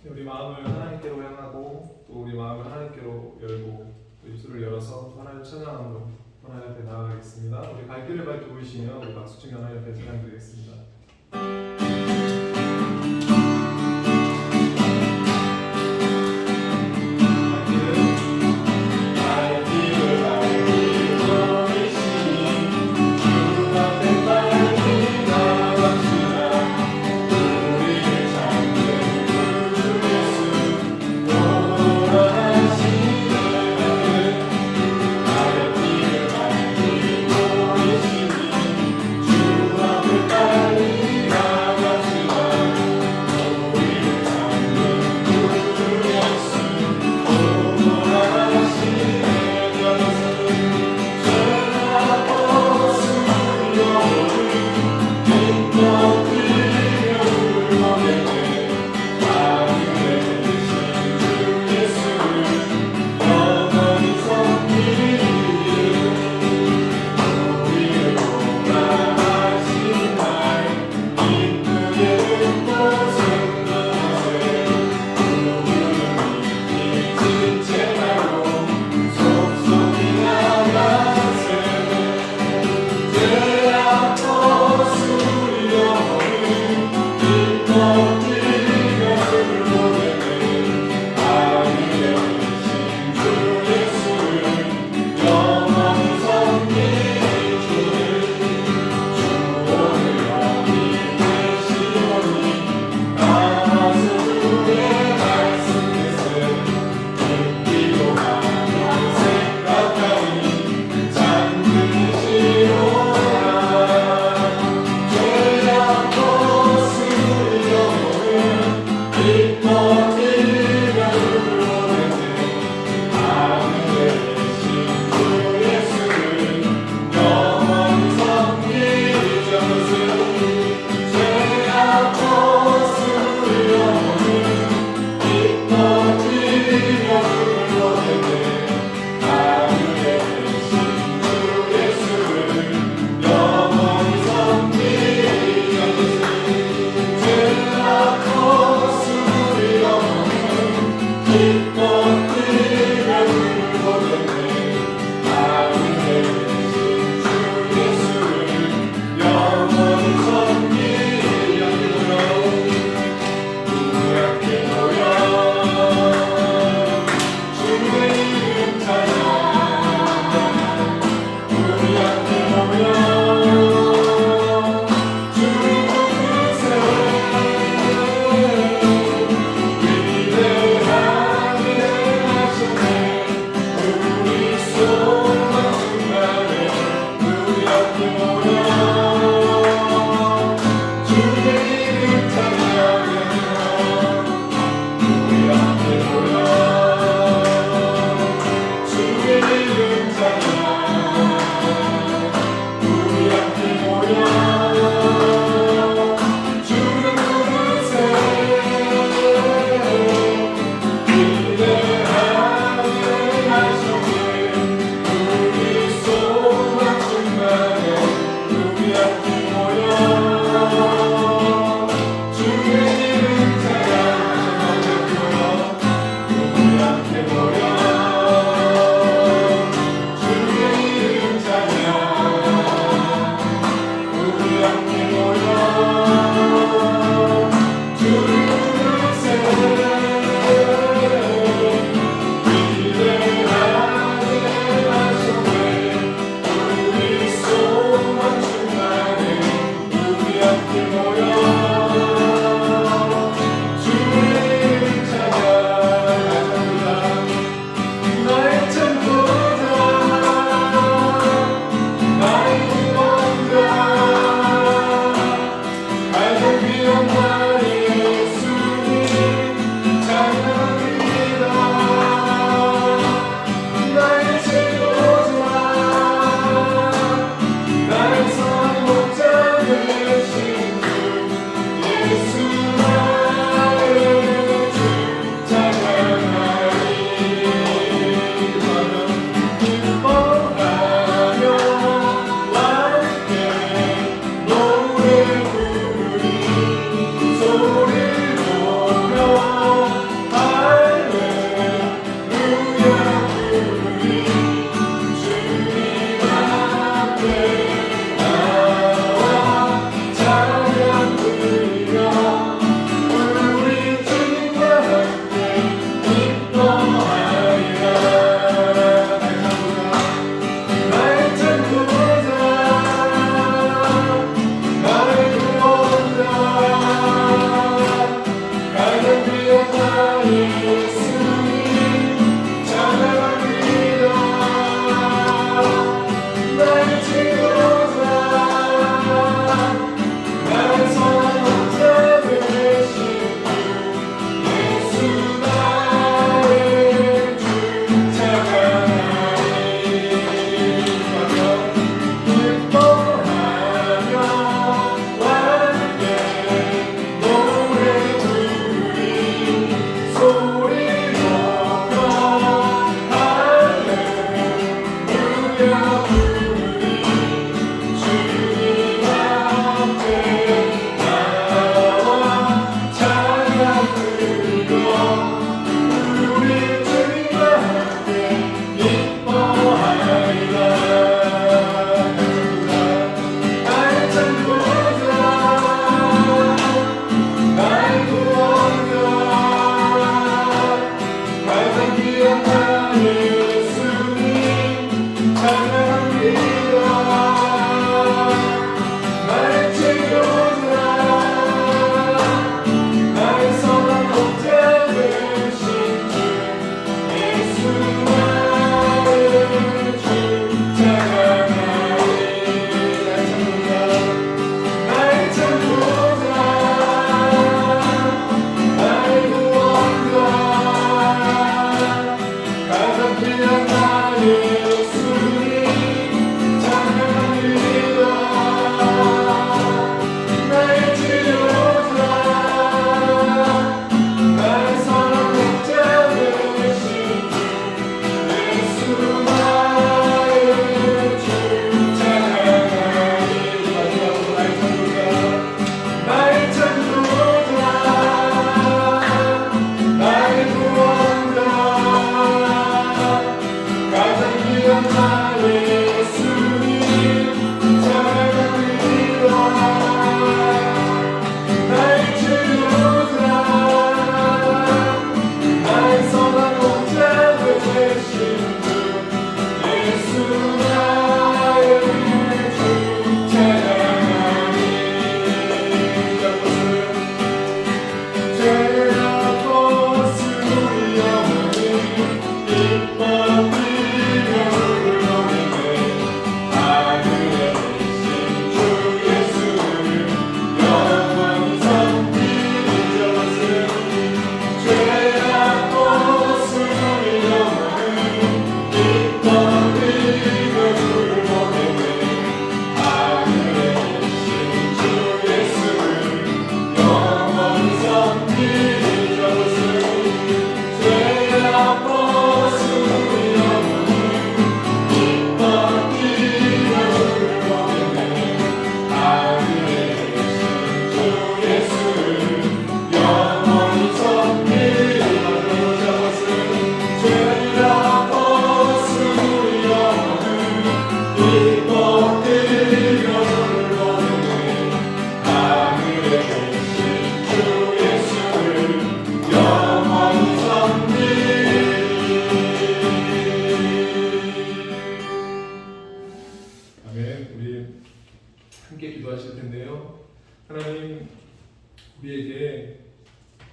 우리 마음을 하나님께로 향하고 또 우리 마음을 하나님께로 열고 또 입술을 열어서 하나님 찬양함으로 하나님 앞에 나아가겠습니다. 우리 갈 길을 밝혀 보이시며 우리 박수 치며 하나님 앞에 찬양드리겠습니다. 주 앞을 달리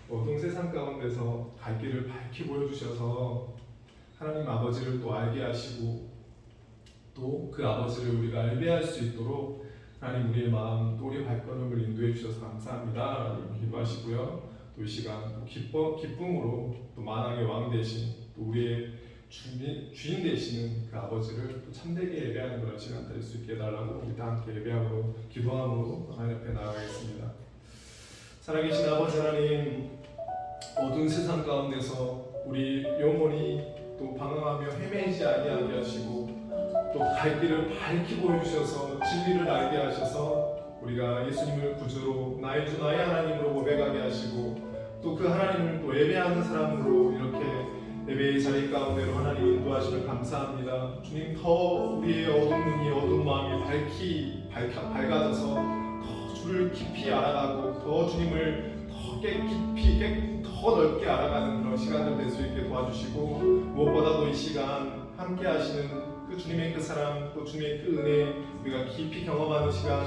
어두운 세상 가운데서 갈 길을 밝히 보여주셔서 하나님 아버지를 또 알게 하시고 또 그 아버지를 우리가 예배할 수 있도록 하나님 우리의 마음 또 우리의 발걸음을 인도해 주셔서 감사합니다. 기도하시고요. 또 이 시간 기쁨으로 또 만왕의 왕 되신 또 우리의 주인 되시는 그 아버지를 또 참되게 예배하는 그런 시간 될 수 있게 해달라고 우리 다 함께 예배함으로 기도함으로 하나님 앞에 나아가겠습니다. 살아계신 아버지 하나님, 어두운 세상 가운데서 우리 영혼이 또 방황하며 헤매지 아니하게 하시고 또 갈 길을 밝히 보여주셔서 진리를 알게 하셔서 우리가 예수님을 구주로 나의 주 나의 하나님으로 고백하게 하시고 또 그 하나님을 또 예배하는 사람으로 이렇게 예배의 자리 가운데로 하나님 인도하시면 감사합니다. 주님, 더 우리의 어두운 눈이 어두운 마음이 밝아져서 더 주를 깊이 알아가고 더 주님을 더 깊이 더 넓게 알아가는 그런 시간들 될 수 있게 도와주시고 무엇보다도 이 시간 함께 하시는 그 주님의 그 사랑 또 주님의 그 은혜 우리가 깊이 경험하는 시간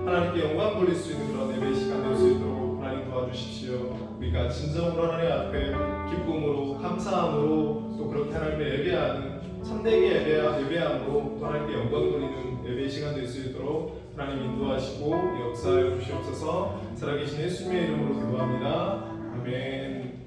하나님께 영광 돌릴 수 있는 그런 예배의 시간 될 수 있도록 하나님 도와주십시오. 우리가 진정으로 하나님 앞에 기쁨으로 감사함으로 또 그렇게 하나님의 예배하는 참되게 예배함으로 또 하나님께 영광 돌리는 예배의 시간 될 수 있도록 하나님 인도하시고 역사하여 주시옵소서. 살아계신 예수님의 이름으로 기도합니다. 아멘.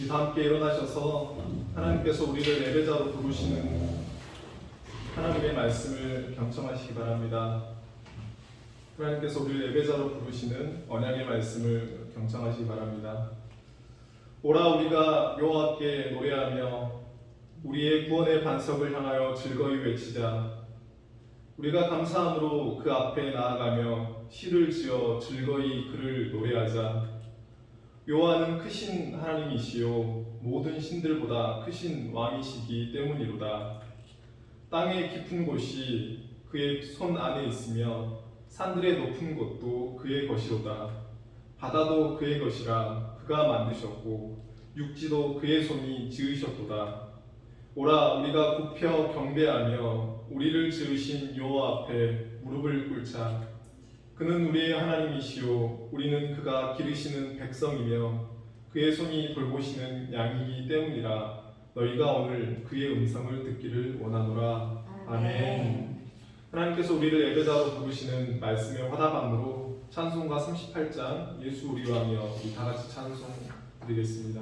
다 함께 일어나셔서 하나님께서 우리를 예배자로 부르시는 하나님의 말씀을 경청하시기 바랍니다. 하나님께서 우리를 예배자로 부르시는 언약의 말씀을 경청하시기 바랍니다. 오라 우리가 여호와께 노래하며 우리의 구원의 반석을 향하여 즐거이 외치자. 우리가 감사함으로 그 앞에 나아가며 시를 지어 즐거이 그를 노래하자. 여호와는 크신 하나님이시요 모든 신들보다 크신 왕이시기 때문이로다. 땅의 깊은 곳이 그의 손 안에 있으며 산들의 높은 곳도 그의 것이로다. 바다도 그의 것이라 그가 만드셨고 육지도 그의 손이 지으셨도다. 오라 우리가 굽혀 경배하며 우리를 지으신 여호와 앞에 무릎을 꿇자. 그는 우리의 하나님이시요 우리는 그가 기르시는 백성이며 그의 손이 돌보시는 양이기 때문이라. 너희가 오늘 그의 음성을 듣기를 원하노라. 아멘. 하나님께서 우리를 예배자로 부르시는 말씀의 화답함으로 찬송가 38장 예수 우리 왕이여 우리 다 같이 찬송 드리겠습니다.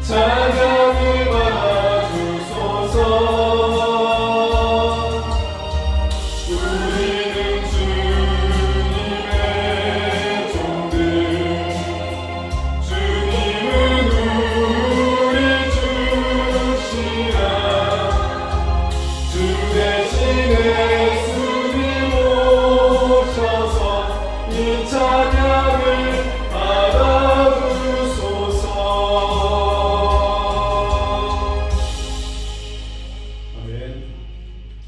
찬양을 받아주소서.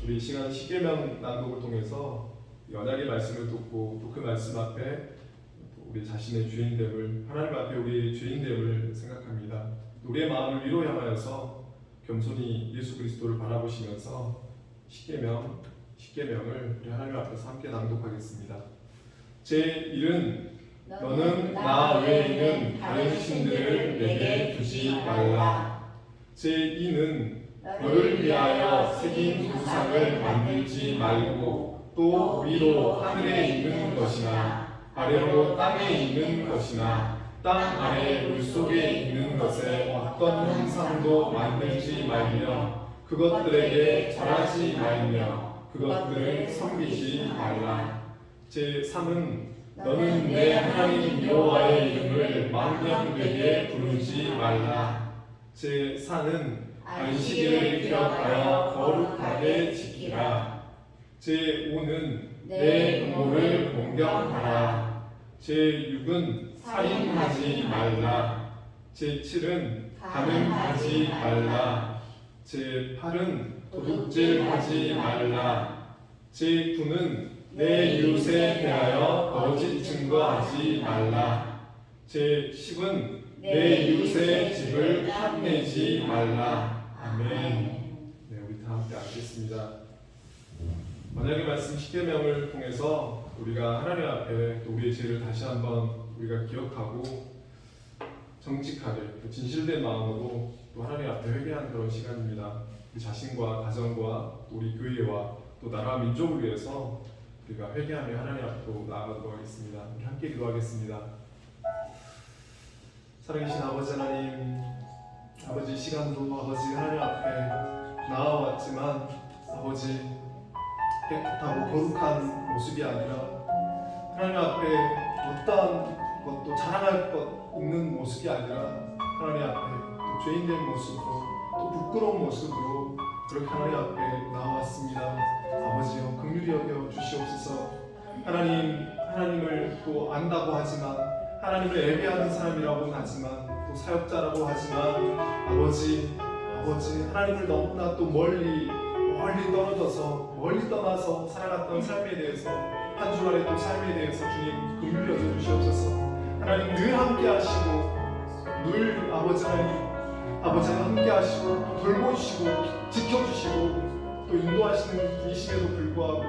우리 시간 십계명 낭독을 통해서 언약의 말씀을 듣고 또 그 말씀 앞에 우리 자신의 주인됨을, 하나님 앞에 우리의 주인됨을 생각합니다. 우리의 마음을 위로 향하여서 겸손히 예수 그리스도를 바라보시면서 십계명을 우리 하나님 앞에서 함께 낭독하겠습니다. 제1은 너는 나 외에는 다른 신들을 내게 두지 말라. 제2는 너를 위하여 새긴 우상을 만들지 말고 또 위로 하늘에 있는 것이나 아래로 땅에 있는 것이나 땅 아래 물속에 있는 것에 어떤 형상도 만들지 말며 그것들에게 절하지 말며 그것들을 섬기지 말라. 제3은 너는 내 하나님 여호와의 이름을 망령되게 부르지 말라. 제4는 안식일을 기억하여 거룩하게 지키라. 제5는 내 부모를 공경하라. 제6은 살인하지 말라. 제7은 간음하지 말라. 제8은 도둑질하지 말라. 제9는 내 이웃에 대하여 거짓 증거하지 말라. 제10은 내 이웃의 집을 탐내지 말라. 아멘. 네, 우리 다 함께 앉겠습니다. 언약의 말씀 십계명을 통해서 우리가 하나님 앞에 또 우리의 죄를 다시 한번 우리가 기억하고 정직하게 진실된 마음으로 또 하나님 앞에 회개하는 그런 시간입니다. 우리 자신과 가정과 또 우리 교회와 또 나라 민족을 위해서 우리가 회개하며 하나님 앞으로 나아가도록 하겠습니다. 우리 함께 기도하겠습니다. 살아계신 아버지 하나님, 아버지 시간도 아버지 하나님 앞에 나아왔지만 아버지 깨끗하고 거룩한 모습이 아니라 하나님 앞에 어떠한 것도 자랑할 것 없는 모습이 아니라 하나님 앞에 또 죄인된 모습으로 또 부끄러운 모습으로 그렇게 하나님 앞에 나왔습니다. 아버지여 긍휼히 여겨 주시옵소서. 하나님을 또 안다고 하지만 하나님을 예배하는 사람이라고는 하지만 또 사역자라고 하지만 아버지 하나님을 너무나 또 멀리 떠나서 살아갔던 삶에 대해서 한 주간의 또 삶에 대해서 주님 긍휼히 여겨 주시옵소서. 하나님 늘 함께 하시고 늘 아버지 하나님 함께 하시고 돌보시고 지켜주시고 또 인도하시는 분이심에도 불구하고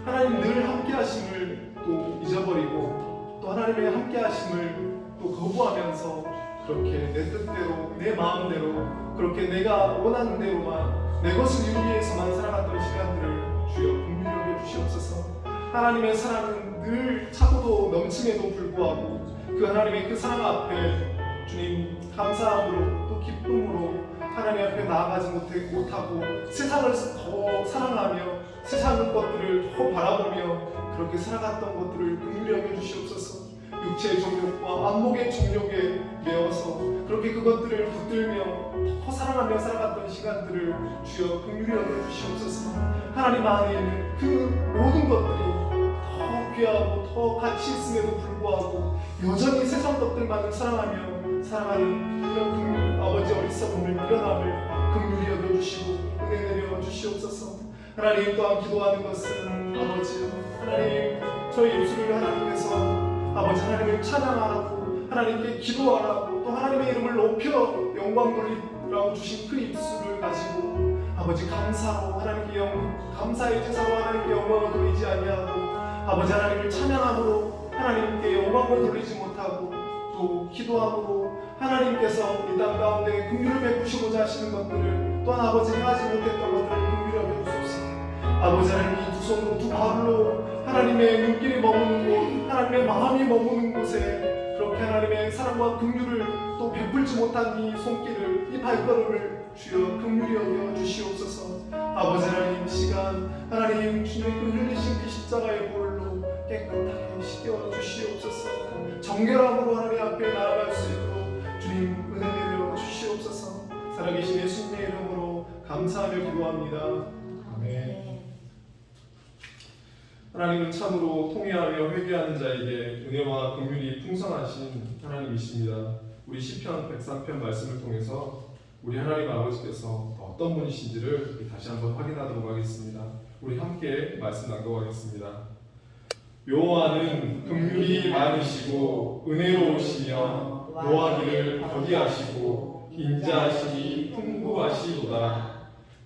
하나님 늘 함께 하심을 또 잊어버리고 또 하나님의 함께 하심을 또 거부하면서 그렇게 내 뜻대로 내 마음대로 그렇게 내가 원하는 대로만 내 것을 위해서만 살아갔던 시간들을 주여 긍휼히 여겨 주시옵소서. 하나님의 사랑은 늘 차고도 넘침에도 불구하고 그 하나님의 그 사랑 앞에 주님 감사함으로 또 기쁨으로 하나님 앞에 나아가지 못하고 세상을 더 사랑하며 세상 것들을 더 바라보며 그렇게 살아갔던 것들을 긍휼히 여겨 주시옵소서. 육체의 정욕과 안목의 정욕에 매어서 그렇게 그것들을 붙들며 더 사랑하며 살아갔던 시간들을 주여 긍휼히 여겨 주시옵소서. 하나님 안에 있는 그 모든 것들이 더 귀하고 더 가치 있음에도 불구하고 여전히 세상 것들만을 사랑하며 살아가는 그런 아버지 어리석음을 미련함을 긍휼히 여겨 주시고 은혜 내려 주시옵소서. 하나님 또한 기도하는 것은 아버지 하나님 저희 입술을 하나님께서 아버지 하나님을 찬양하라고 하나님께 기도하라고 또 하나님의 이름을 높여 영광 돌리라고 주신 그 입술을 가지고 아버지 감사로 하나님께 감사의 제사로 하나님께 영광을 돌리지 아니하고 아버지 하나님을 찬양함으로 하나님께 영광을 돌리지 못하고 또 기도함으로 하나님께서 이 땅 가운데 긍휼을 베푸시고자 하시는 것들을 또한 아버지 행하지 못했던 것들을 긍휼히 여겨 주옵소서. 아버지 하나님 이 두 손으로 두 발로 하나님의 눈길이 머무는 곳 하나님의 마음이 머무는 곳에 그렇게 하나님의 사랑과 긍휼을 또 베풀지 못한 이 손길을 이 발걸음을 주여 긍휼히 여겨 주시옵소서. 아버지 하나님 이 시간 하나님 주님의 그 흘리신 그 십자가의 보혈로 깨끗하게 씻겨 주시옵소서. 정결함으로 하나님 앞에 나아갈 수 있도록 주님 은혜 내려 주시옵소서. 살아계신 예수님의 이름으로 감사하며 기도합니다. 아멘. 하나님은 참으로 통회하며 회개하는 자에게 은혜와 긍휼이 풍성하신 하나님이십니다. 우리 시편 103편 말씀을 통해서 우리 하나님 아버지께서 어떤 분이신지를 다시 한번 확인하도록 하겠습니다. 우리 함께 말씀 낭독하겠습니다. 여호와는 긍휼이 많으시고 은혜로우시며 노하기를 더디하시고 인자하심이 풍부하시도다.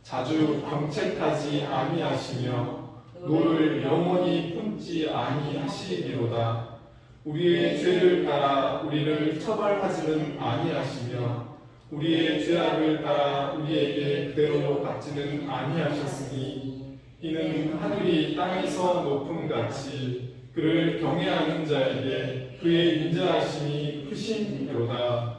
자주 경책하지 아니하시며 노를 영원히 품지 아니하시리로다. 우리의 죄를 따라 우리를 처벌하지는 아니하시며 우리의 죄악을 따라 우리에게 그대로 갚지는 아니하셨으니 이는 하늘이 땅에서 높음같이 그를 경외하는 자에게 그의 인자하심이 크심이로다.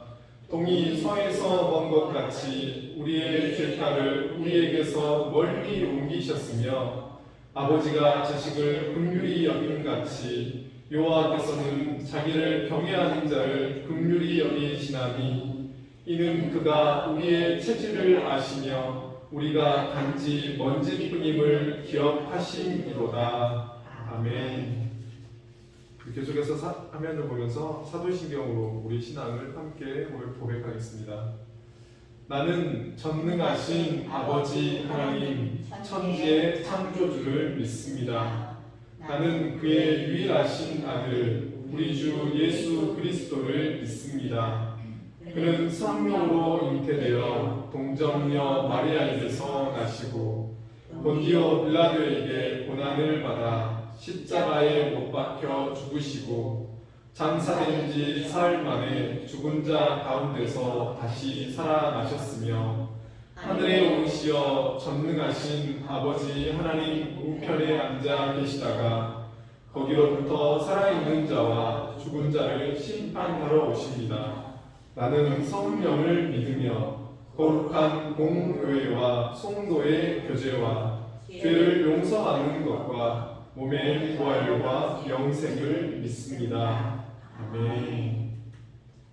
동이 서에서 먼 것 같이 우리의 죄가를 우리에게서 멀리 옮기셨으며 아버지가 자식을 긍휼히 여김같이 여호와께서는 자기를 경외하는 자를 긍휼히 여기시나니 이는 그가 우리의 체질을 아시며 우리가 단지 먼지뿐임을 기억하심이로다. 아멘. 계속해서 화면을 보면서 사도신경으로 우리 신앙을 함께 고백하겠습니다. 나는 전능하신 아버지 하나님 천지의 창조주를 믿습니다. 나는 그의 유일하신 아들 우리 주 예수 그리스도를 믿습니다. 그는 성령으로 잉태되어 동정녀 마리아에게서 나시고 본디오 빌라도에게 고난을 받아 십자가에 못 박혀 죽으시고 장사된 지 사흘 만에 죽은 자 가운데서 다시 살아나셨으며 하늘에 오르시어 전능하신 아버지 하나님 우편에 앉아 계시다가 거기로부터 살아있는 자와 죽은 자를 심판하러 오십니다. 나는 성령을 믿으며 거룩한 공교회와 성도의 교제와 죄를 용서하는 것과 몸의 부활과 영생을 믿습니다. 아멘.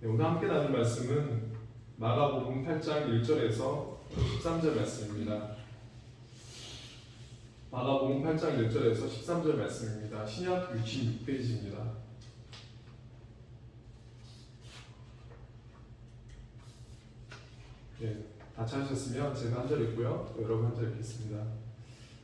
네, 오늘 함께 나눌 말씀은 마가복음 8장 1절에서 13절 말씀입니다. 마가복음 8장 1절에서 13절 말씀입니다. 신약 66페이지입니다. 네, 다 찾으셨으면 제가 한 절 읽고요. 여러분 한 절 읽겠습니다.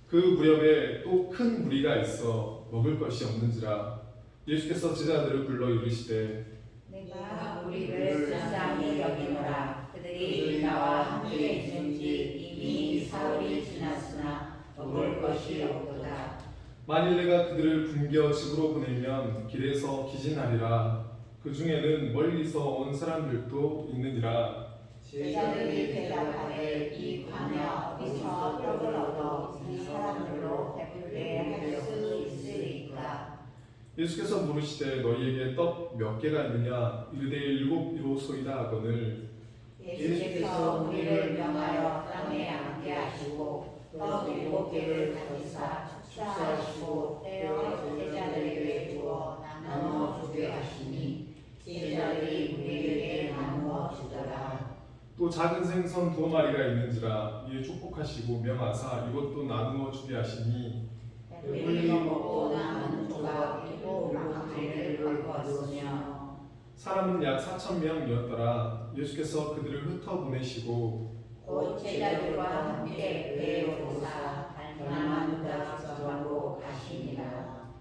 그 무렵에 또 큰 무리가 있어 먹을 것이 없는지라 예수께서 제자들을 불러 이르시되 내가 우리를 불쌍히 여기노라. 그들이 나와 함께 있는지 이미 사흘이 지났으나 먹을 것이 없도다. 만일 내가 그들을 굶겨 집으로 보내면 길에서 기진하리라. 그 중에는 멀리서 온 사람들도 있느니라. 제자들이 대답하되 이 광야 어디서 떡을 얻어 이 사람들로 배불게 할 수 있으리까? 예수께서 물으시되 너희에게 떡 몇 개가 있느냐? 이르되 7이로소이다 하거늘 예수께서 우리를 명하여 땅에 앉게 하시고 떡 7개를 가지사 축사하시고 떼어 제자들에게 주어 나누어 주게 하시니 제자들이 우리에게 나누어 주더라. 또 작은 생선 2마리가 있는지라 이에 축복하시고 명하사 이것도 나누어 주게 하시니 배불리 먹고 남은 조각 7망대를 거두었으며 사람은 약 4,000명이었더라. 예수께서 그들을 흩어보내시고 곧 제자들과 함께 배에 오르사 달마누다 지방으로 가시니라.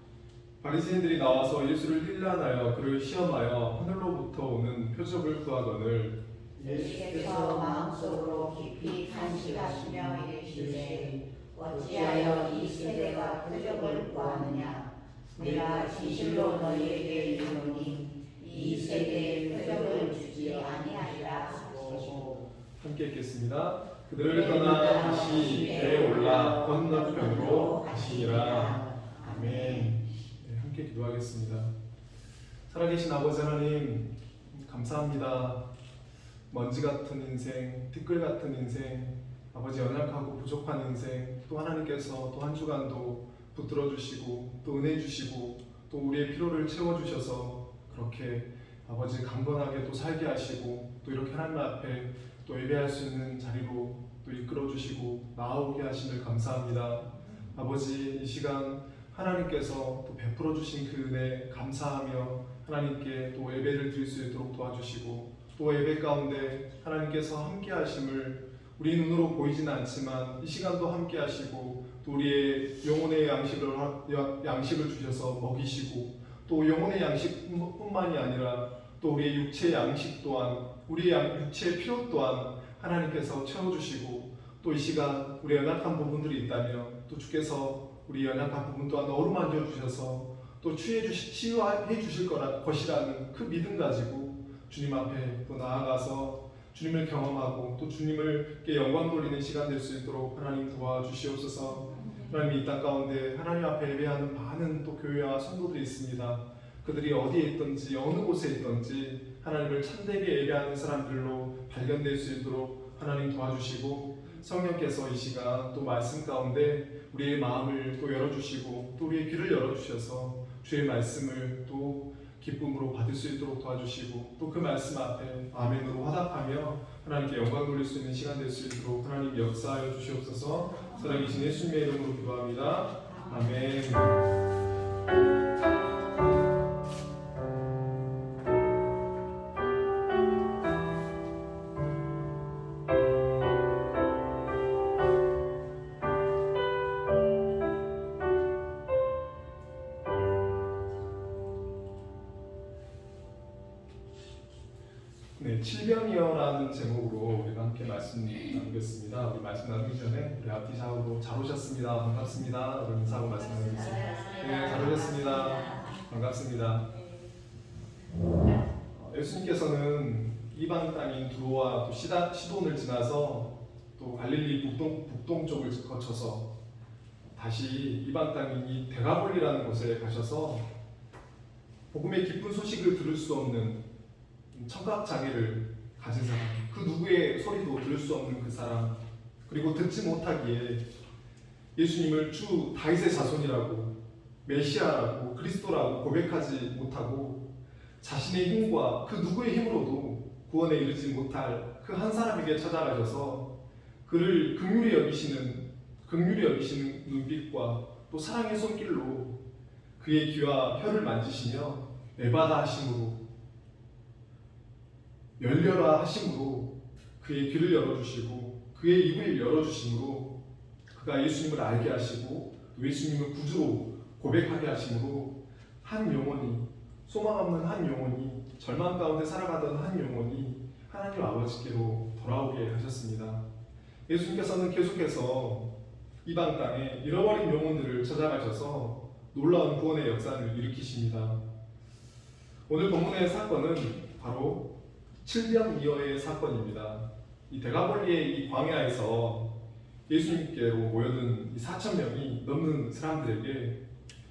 바리새인들이 나와서 예수를 힐난하여 그를 시험하여 하늘로부터 오는 표적을 구하거늘 예수께서 마음속으로 깊이 탄식하시며 이르시되 어찌하여 이 세대가 표적을 구하느냐? 내가 진실로 너희에게 이르노니 이 세대에 표적을 주지 아니하리라 하시고 함께 읽겠습니다. 그들을 떠나 다시 배에 올라 건너편으로 가시니라. 아멘. 네, 함께 기도하겠습니다. 살아계신 아버지 하나님 감사합니다. 먼지 같은 인생, 티끌 같은 인생, 아버지 연약하고 부족한 인생, 또 하나님께서 또 한 주간도 붙들어 주시고 또 은혜 주시고 또 우리의 필요를 채워 주셔서 그렇게 아버지 강건하게 또 살게 하시고 또 이렇게 하나님 앞에 또 예배할 수 있는 자리로 또 이끌어 주시고 나아오게 하심을 감사합니다. 아버지 이 시간 하나님께서 또 베풀어 주신 그 은혜 감사하며 하나님께 또 예배를 드릴 수 있도록 도와주시고 또 예배 가운데 하나님께서 함께 하심을 우리 눈으로 보이지는 않지만 이 시간도 함께 하시고 또 우리의 영혼의 양식을 주셔서 먹이시고 또 영혼의 양식뿐만이 아니라 또 우리의 육체의 양식 또한 우리의 육체의 필요 또한 하나님께서 채워주시고 또 이 시간 우리 연약한 부분들이 있다면 또 주께서 우리 연약한 부분 또한 어루만져 주셔서 또 치유해 주실 것이라는 그 믿음 가지고 주님 앞에 또 나아가서 주님을 경험하고 또 주님을께 영광 돌리는 시간 될 수 있도록 하나님 도와주시옵소서. 하나님 이 땅 가운데 하나님 앞에 예배하는 많은 또 교회와 성도들이 있습니다. 그들이 어디에 있든지 어느 곳에 있든지 하나님을 참되게 예배하는 사람들로 발견될 수 있도록 하나님 도와주시고 성령께서 이 시간 또 말씀 가운데 우리의 마음을 또 열어주시고 또 우리의 귀를 열어주셔서 주의 말씀을 또 기쁨으로 받을 수 있도록 도와주시고 또 그 말씀 앞에 아멘으로 화답하며 하나님께 영광 돌릴 수 있는 시간 될 수 있도록 하나님 역사하여 주시옵소서. 살아계신 예수님의 이름으로 기도합니다. 아멘. 네, 칠병이여라는 제목으로 우리가 함께 말씀 나누겠습니다. 우리 말씀 나누기 전에 우리 앞뒤 좌우로 잘 오셨습니다. 반갑습니다. 여러분 인사하고 말씀 나누겠습니다. 네, 잘 오셨습니다. 반갑습니다. 예수님께서는 이방 땅인 두로와 또 시돈을 지나서 또 갈릴리 북동쪽을 거쳐서 다시 이방 땅인 이 데가볼리라는 곳에 가셔서 복음의 기쁜 소식을 들을 수 없는 청각 장애를 가진 사람, 그 누구의 소리도 들을 수 없는 그 사람, 그리고 듣지 못하기에 예수님을 주 다윗의 자손이라고 메시아라고 그리스도라고 고백하지 못하고 자신의 힘과 그 누구의 힘으로도 구원에 이르지 못할 그 한 사람에게 찾아가셔서 그를 긍휼히 여기시는 눈빛과 또 사랑의 손길로 그의 귀와 혀를 만지시며 에바다 하심으로 열려라 하심으로 그의 귀를 열어주시고 그의 입을 열어주심으로 그가 예수님을 알게 하시고 예수님을 구주로 고백하게 하심으로 한 영혼이 소망 없는 한 영혼이 절망 가운데 살아가던 한 영혼이 하나님 아버지께로 돌아오게 하셨습니다. 예수님께서는 계속해서 이방 땅에 잃어버린 영혼들을 찾아가셔서 놀라운 구원의 역사를 일으키십니다. 오늘 본문의 사건은 바로 칠병이어의 사건입니다. 이 데가볼리의 이 광야에서 예수님께로 모여든 이 4,000명이 넘는 사람들에게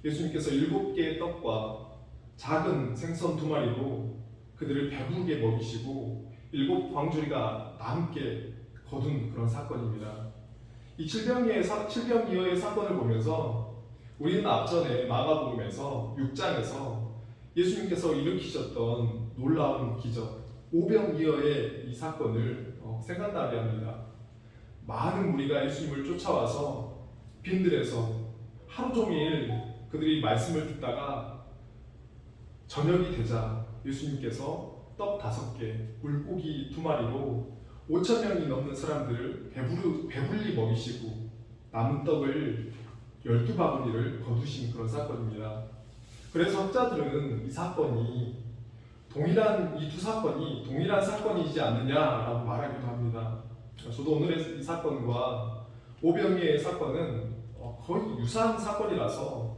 예수님께서 7개의 떡과 작은 생선 2마리로 그들을 배부르게 먹이시고 7 광주리가 남게 거둔 그런 사건입니다. 이 칠병이어의 사건을 보면서 우리는 앞전에 마가복음에서 6장에서 예수님께서 일으키셨던 놀라운 기적 오병이어의 이 사건을 생각나게 합니다. 많은 무리가 예수님을 쫓아와서 빈들에서 하루 종일 그들이 말씀을 듣다가 저녁이 되자 예수님께서 떡 5개, 물고기 2마리로 5,000명이 넘는 사람들을 배불리 먹이시고 남은 떡을 12바구니를 거두신 그런 사건입니다. 그래서 학자들은 이 사건이 이 두 사건이 동일한 사건이지 않느냐라고 말하기도 합니다. 저도 오늘의 이 사건과 오병이의 사건은 거의 유사한 사건이라서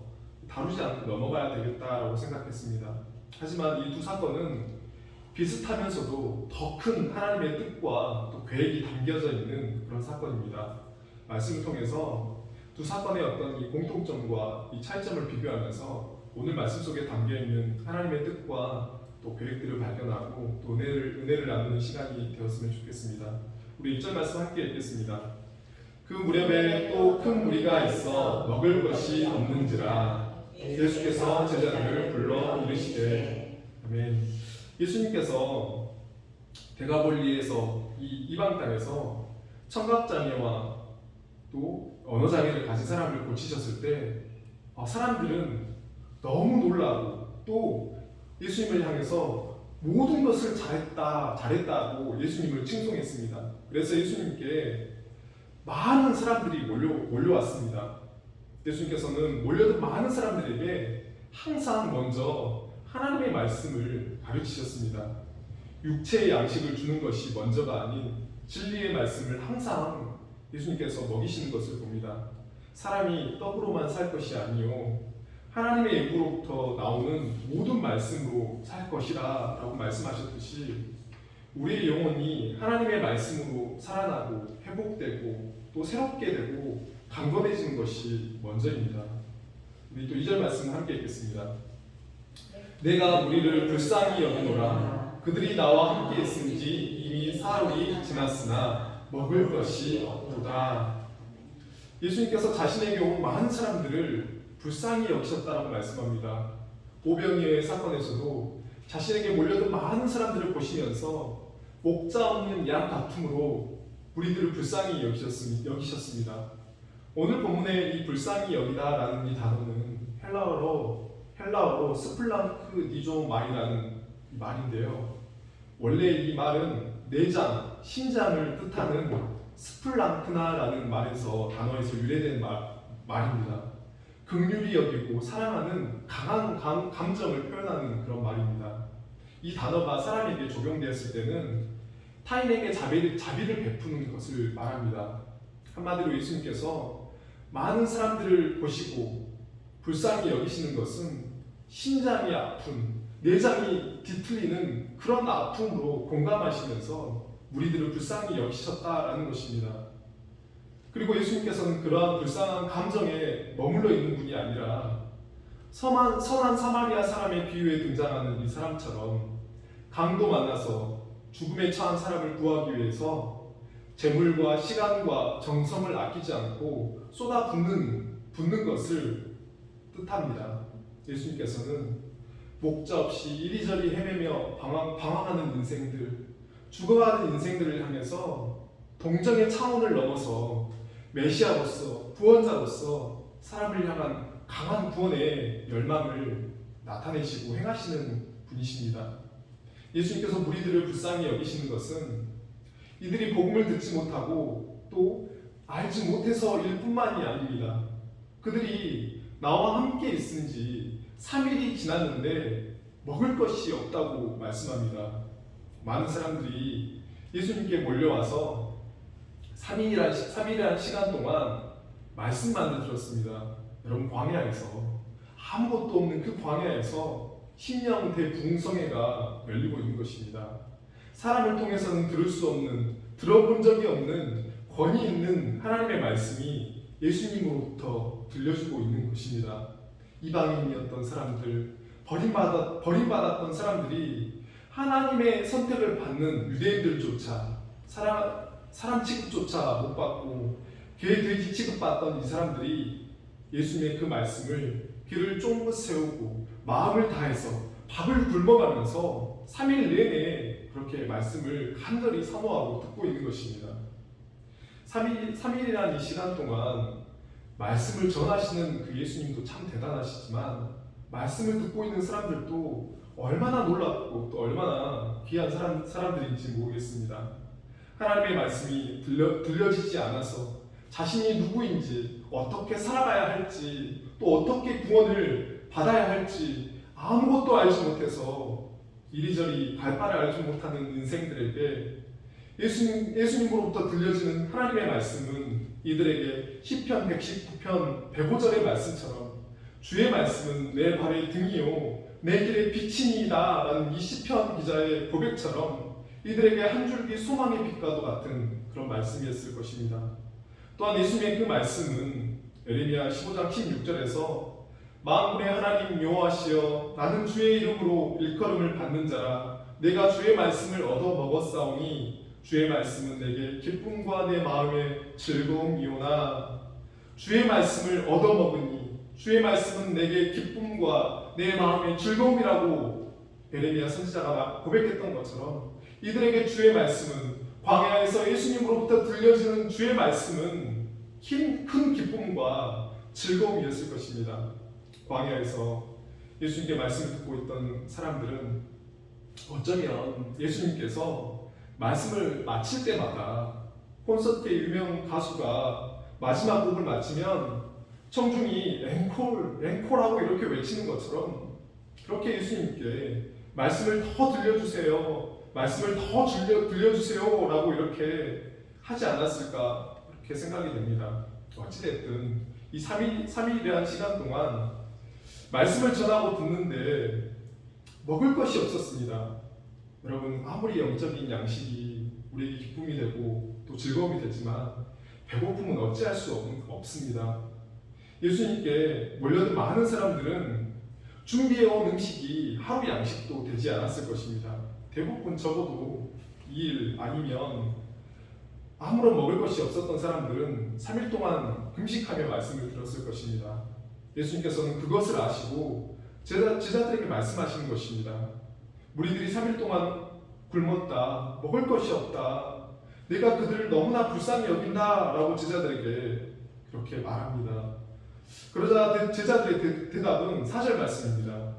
다루지 않고 넘어가야 되겠다라고 생각했습니다. 하지만 이 두 사건은 비슷하면서도 더 큰 하나님의 뜻과 또 계획이 담겨져 있는 그런 사건입니다. 말씀을 통해서 두 사건의 어떤 이 공통점과 이 차이점을 비교하면서 오늘 말씀 속에 담겨 있는 하나님의 뜻과 또 계획들을 발견하고 또 은혜를 나누는 시간이 되었으면 좋겠습니다. 우리 1절 말씀 함께 읽겠습니다. 그 무렵에 또 큰 무리가 있어 먹을 것이 없는지라 예수께서 제자들을 불러 이르시되 아멘. 예수님께서 데가볼리에서 이 이방 땅에서 청각장애와 또 언어장애를 가진 사람을 고치셨을 때 사람들은 너무 놀라고 또 예수님을 향해서 모든 것을 잘했다고 예수님을 칭송했습니다. 그래서 예수님께 많은 사람들이 몰려왔습니다. 예수님께서는 몰려든 많은 사람들에게 항상 먼저 하나님의 말씀을 가르치셨습니다. 육체의 양식을 주는 것이 먼저가 아닌 진리의 말씀을 항상 예수님께서 먹이시는 것을 봅니다. 사람이 떡으로만 살 것이 아니요 하나님의 입으로부터 나오는 모든 말씀으로 살 것이라 라고 말씀하셨듯이 우리의 영혼이 하나님의 말씀으로 살아나고 회복되고 또 새롭게 되고 강건해지는 것이 먼저입니다. 우리 또 2절 말씀을 함께 읽겠습니다. 내가 무리를 불쌍히 여기노라. 그들이 나와 함께 있은지 이미 사흘이 지났으나 먹을 것이 없도다. 예수님께서 자신에게 온 많은 사람들을 불쌍히 여기셨다라고 말씀합니다. 오병이어의 사건에서도 자신에게 몰려든 많은 사람들을 보시면서 목자 없는 양 같음으로 우리들을 불쌍히 여기셨습니다. 오늘 본문의 이 불쌍히 여기다라는 이 단어는 헬라어로 스플랑크 니조마이라는 말인데요. 원래 이 말은 내장, 심장을 뜻하는 스플랑크나라는 단어에서 유래된 말입니다. 긍휼히 여기고 사랑하는 강한 감정을 표현하는 그런 말입니다. 이 단어가 사람에게 적용되었을 때는 타인에게 자비를 베푸는 것을 말합니다. 한마디로 예수님께서 많은 사람들을 보시고 불쌍히 여기시는 것은 심장이 아픈, 내장이 뒤틀리는 그런 아픔으로 공감하시면서 우리들을 불쌍히 여기셨다라는 것입니다. 그리고 예수님께서는 그러한 불쌍한 감정에 머물러 있는 분이 아니라 선한 사마리아 사람의 비유에 등장하는 이 사람처럼 강도 만나서 죽음에 처한 사람을 구하기 위해서 재물과 시간과 정성을 아끼지 않고 쏟아붓는 것을 뜻합니다. 예수님께서는 목자 없이 이리저리 헤매며 방황하는 인생들, 죽어가는 인생들을 향해서 동정의 차원을 넘어서 메시아로서, 구원자로서 사람을 향한 강한 구원의 열망을 나타내시고 행하시는 분이십니다. 예수님께서 무리들을 불쌍히 여기시는 것은 이들이 복음을 듣지 못하고 또 알지 못해서일 뿐만이 아닙니다. 그들이 나와 함께 있은지 3일이 지났는데 먹을 것이 없다고 말씀합니다. 많은 사람들이 예수님께 몰려와서 3일이라는 시간 동안 말씀만 들었습니다. 여러분, 광야에서 아무것도 없는 그 광야에서 심령 대부흥성회가 열리고 있는 것입니다. 사람을 통해서는 들을 수 없는, 들어본 적이 없는 권위 있는 하나님의 말씀이 예수님으로부터 들려주고 있는 것입니다. 이방인이었던 사람들, 버림받았던 사람들이 하나님의 선택을 받는 유대인들조차 사람 취급조차 못 받고 돼지 취급받던 이 사람들이 예수님의 그 말씀을 귀를 쫑긋 세우고 마음을 다해서 밥을 굶어가면서 3일 내내 그렇게 말씀을 간절히 사모하고 듣고 있는 것입니다. 3일이라는 이 시간 동안 말씀을 전하시는 그 예수님도 참 대단하시지만 말씀을 듣고 있는 사람들도 얼마나 놀랍고 또 얼마나 귀한 사람들인지 모르겠습니다. 하나님의 말씀이 들려지지 않아서 자신이 누구인지, 어떻게 살아가야 할지, 또 어떻게 구원을 받아야 할지 아무것도 알지 못해서 이리저리 발빠를 알지 못하는 인생들에게 예수님으로부터 들려지는 하나님의 말씀은 이들에게 시편 119편 105절의 말씀처럼 주의 말씀은 내 발의 등이요 내 길의 빛이니이다 라는 이 시편 기자의 고백처럼 이들에게 한 줄기 소망의 빛과도 같은 그런 말씀이었을 것입니다. 또한 예수님의 그 말씀은 예레미야 15장 16절에서 만군의 하나님 여호와시여 나는 주의 이름으로 일컬음을 받는 자라 내가 주의 말씀을 얻어 먹었사오니 주의 말씀은 내게 기쁨과 내 마음의 즐거움이오나. 주의 말씀을 얻어 먹으니 주의 말씀은 내게 기쁨과 내 마음의 즐거움이라고 예레미야 선지자가 고백했던 것처럼 이들에게 주의 말씀은, 광야에서 예수님으로부터 들려지는 주의 말씀은 큰 기쁨과 즐거움이었을 것입니다. 광야에서 예수님께 말씀을 듣고 있던 사람들은 어쩌면 예수님께서 말씀을 마칠 때마다 콘서트의 유명 가수가 마지막 곡을 마치면 청중이 앵콜하고 이렇게 외치는 것처럼 그렇게 예수님께 말씀을 더 들려주세요, 말씀을 더 들려주세요 라고 이렇게 하지 않았을까 그렇게 생각이 됩니다. 어찌됐든 이 3일이라는 시간 동안 말씀을 전하고 듣는데 먹을 것이 없었습니다. 여러분, 아무리 영적인 양식이 우리에게 기쁨이 되고 또 즐거움이 되지만 배고픔은 어찌할 수 없습니다. 예수님께 몰려든 많은 사람들은 준비해온 음식이 하루 양식도 되지 않았을 것입니다. 대부분 적어도 2일 아니면 아무런 먹을 것이 없었던 사람들은 3일 동안 금식하며 말씀을 들었을 것입니다. 예수님께서는 그것을 아시고 제자들에게 말씀하시는 것입니다. 무리들이 3일 동안 굶었다, 먹을 것이 없다, 내가 그들을 너무나 불쌍히 여긴다 라고 제자들에게 그렇게 말합니다. 그러자 제자들의 대답은 4절 말씀입니다.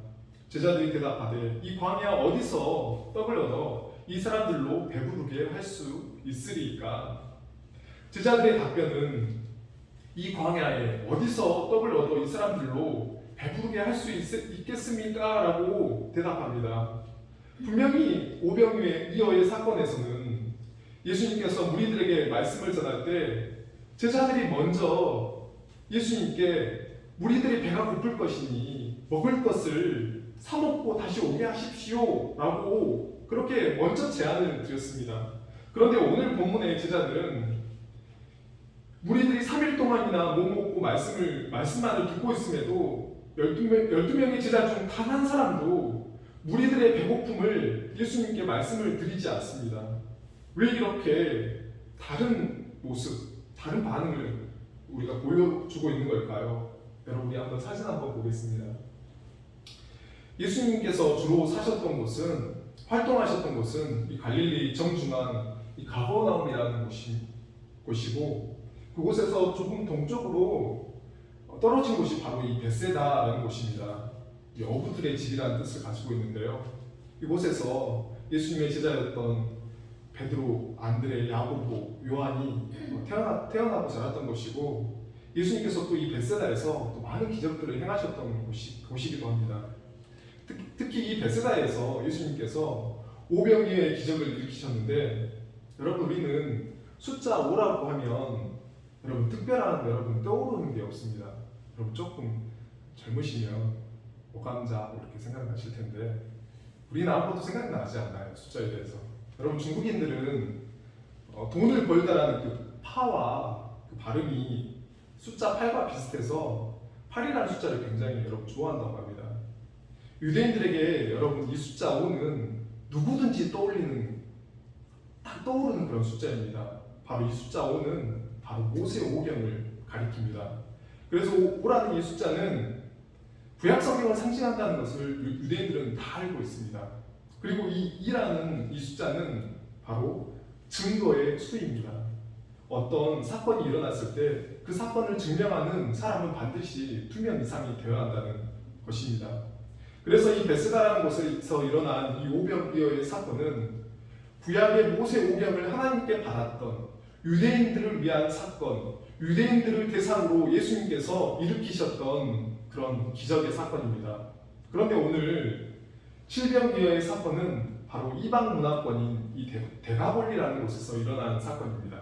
제자들이 대답하되 이 광야 어디서 떡을 얻어 이 사람들로 배부르게 할 수 있으리까? 제자들의 답변은 이 광야에 어디서 떡을 얻어 이 사람들로 배부르게 할 수 있겠습니까? 라고 대답합니다. 분명히 오병이어의 사건에서는 예수님께서 무리들에게 말씀을 전할 때 제자들이 먼저 예수님께 무리들이 배가 고플 것이니 먹을 것을 사 먹고 다시 오게 하십시오 라고 그렇게 먼저 제안을 드렸습니다. 그런데 오늘 본문의 제자들은 무리들이 3일 동안이나 못 먹고 말씀만을 듣고 있음에도 12명의 제자 중 단 한 사람도 무리들의 배고픔을 예수님께 말씀을 드리지 않습니다. 왜 이렇게 다른 모습, 다른 반응을 우리가 보여주고 있는 걸까요? 여러분, 우리 한번 사진 한번 보겠습니다. 예수님께서 주로 사셨던 곳은, 활동하셨던 곳은 이 갈릴리 정중앙 이 가버나움이라는 곳이고, 그곳에서 조금 동쪽으로 떨어진 곳이 바로 이 벳세다라는 곳입니다. 이 어부들의 집이라는 뜻을 가지고 있는데요. 이곳에서 예수님의 제자였던 베드로, 안드레, 야고보, 요한이 태어나고 자랐던 곳이고, 예수님께서 또 이 벳세다에서 또 많은 기적들을 행하셨던 곳이기도 합니다. 특히 이 벳세다에서 예수님께서 오병이어의 기적을 일으키셨는데, 여러분, 우리는 숫자 5라고 하면 여러분 특별한 여러분 떠오르는 게 없습니다. 여러분 조금 젊으시면 오감자 이렇게 생각나실 텐데 우리는 아무것도 생각나지 않나요? 숫자에 대해서. 여러분, 중국인들은 돈을 벌다라는 그 파와 그 발음이 숫자 8과 비슷해서 8이라는 숫자를 굉장히 여러분 좋아한다고 합니다. 유대인들에게 여러분 이 숫자 5는 누구든지 딱 떠오르는 그런 숫자입니다. 바로 이 숫자 5는 바로 모세오경을 가리킵니다. 그래서 5라는 이 숫자는 구약 성경을 상징한다는 것을 유대인들은 다 알고 있습니다. 그리고 이 2라는 이 숫자는 바로 증거의 수입니다. 어떤 사건이 일어났을 때 그 사건을 증명하는 사람은 반드시 2명 이상이 되어야 한다는 것입니다. 그래서 이 벳세다라는 곳에서 일어난 이 오병이어의 사건은 구약의 모세오경을 하나님께 받았던 유대인들을 위한 사건, 유대인들을 대상으로 예수님께서 일으키셨던 그런 기적의 사건입니다. 그런데 오늘 칠병이어의 사건은 바로 이방 문화권인 이 데가볼리라는 곳에서 일어난 사건입니다.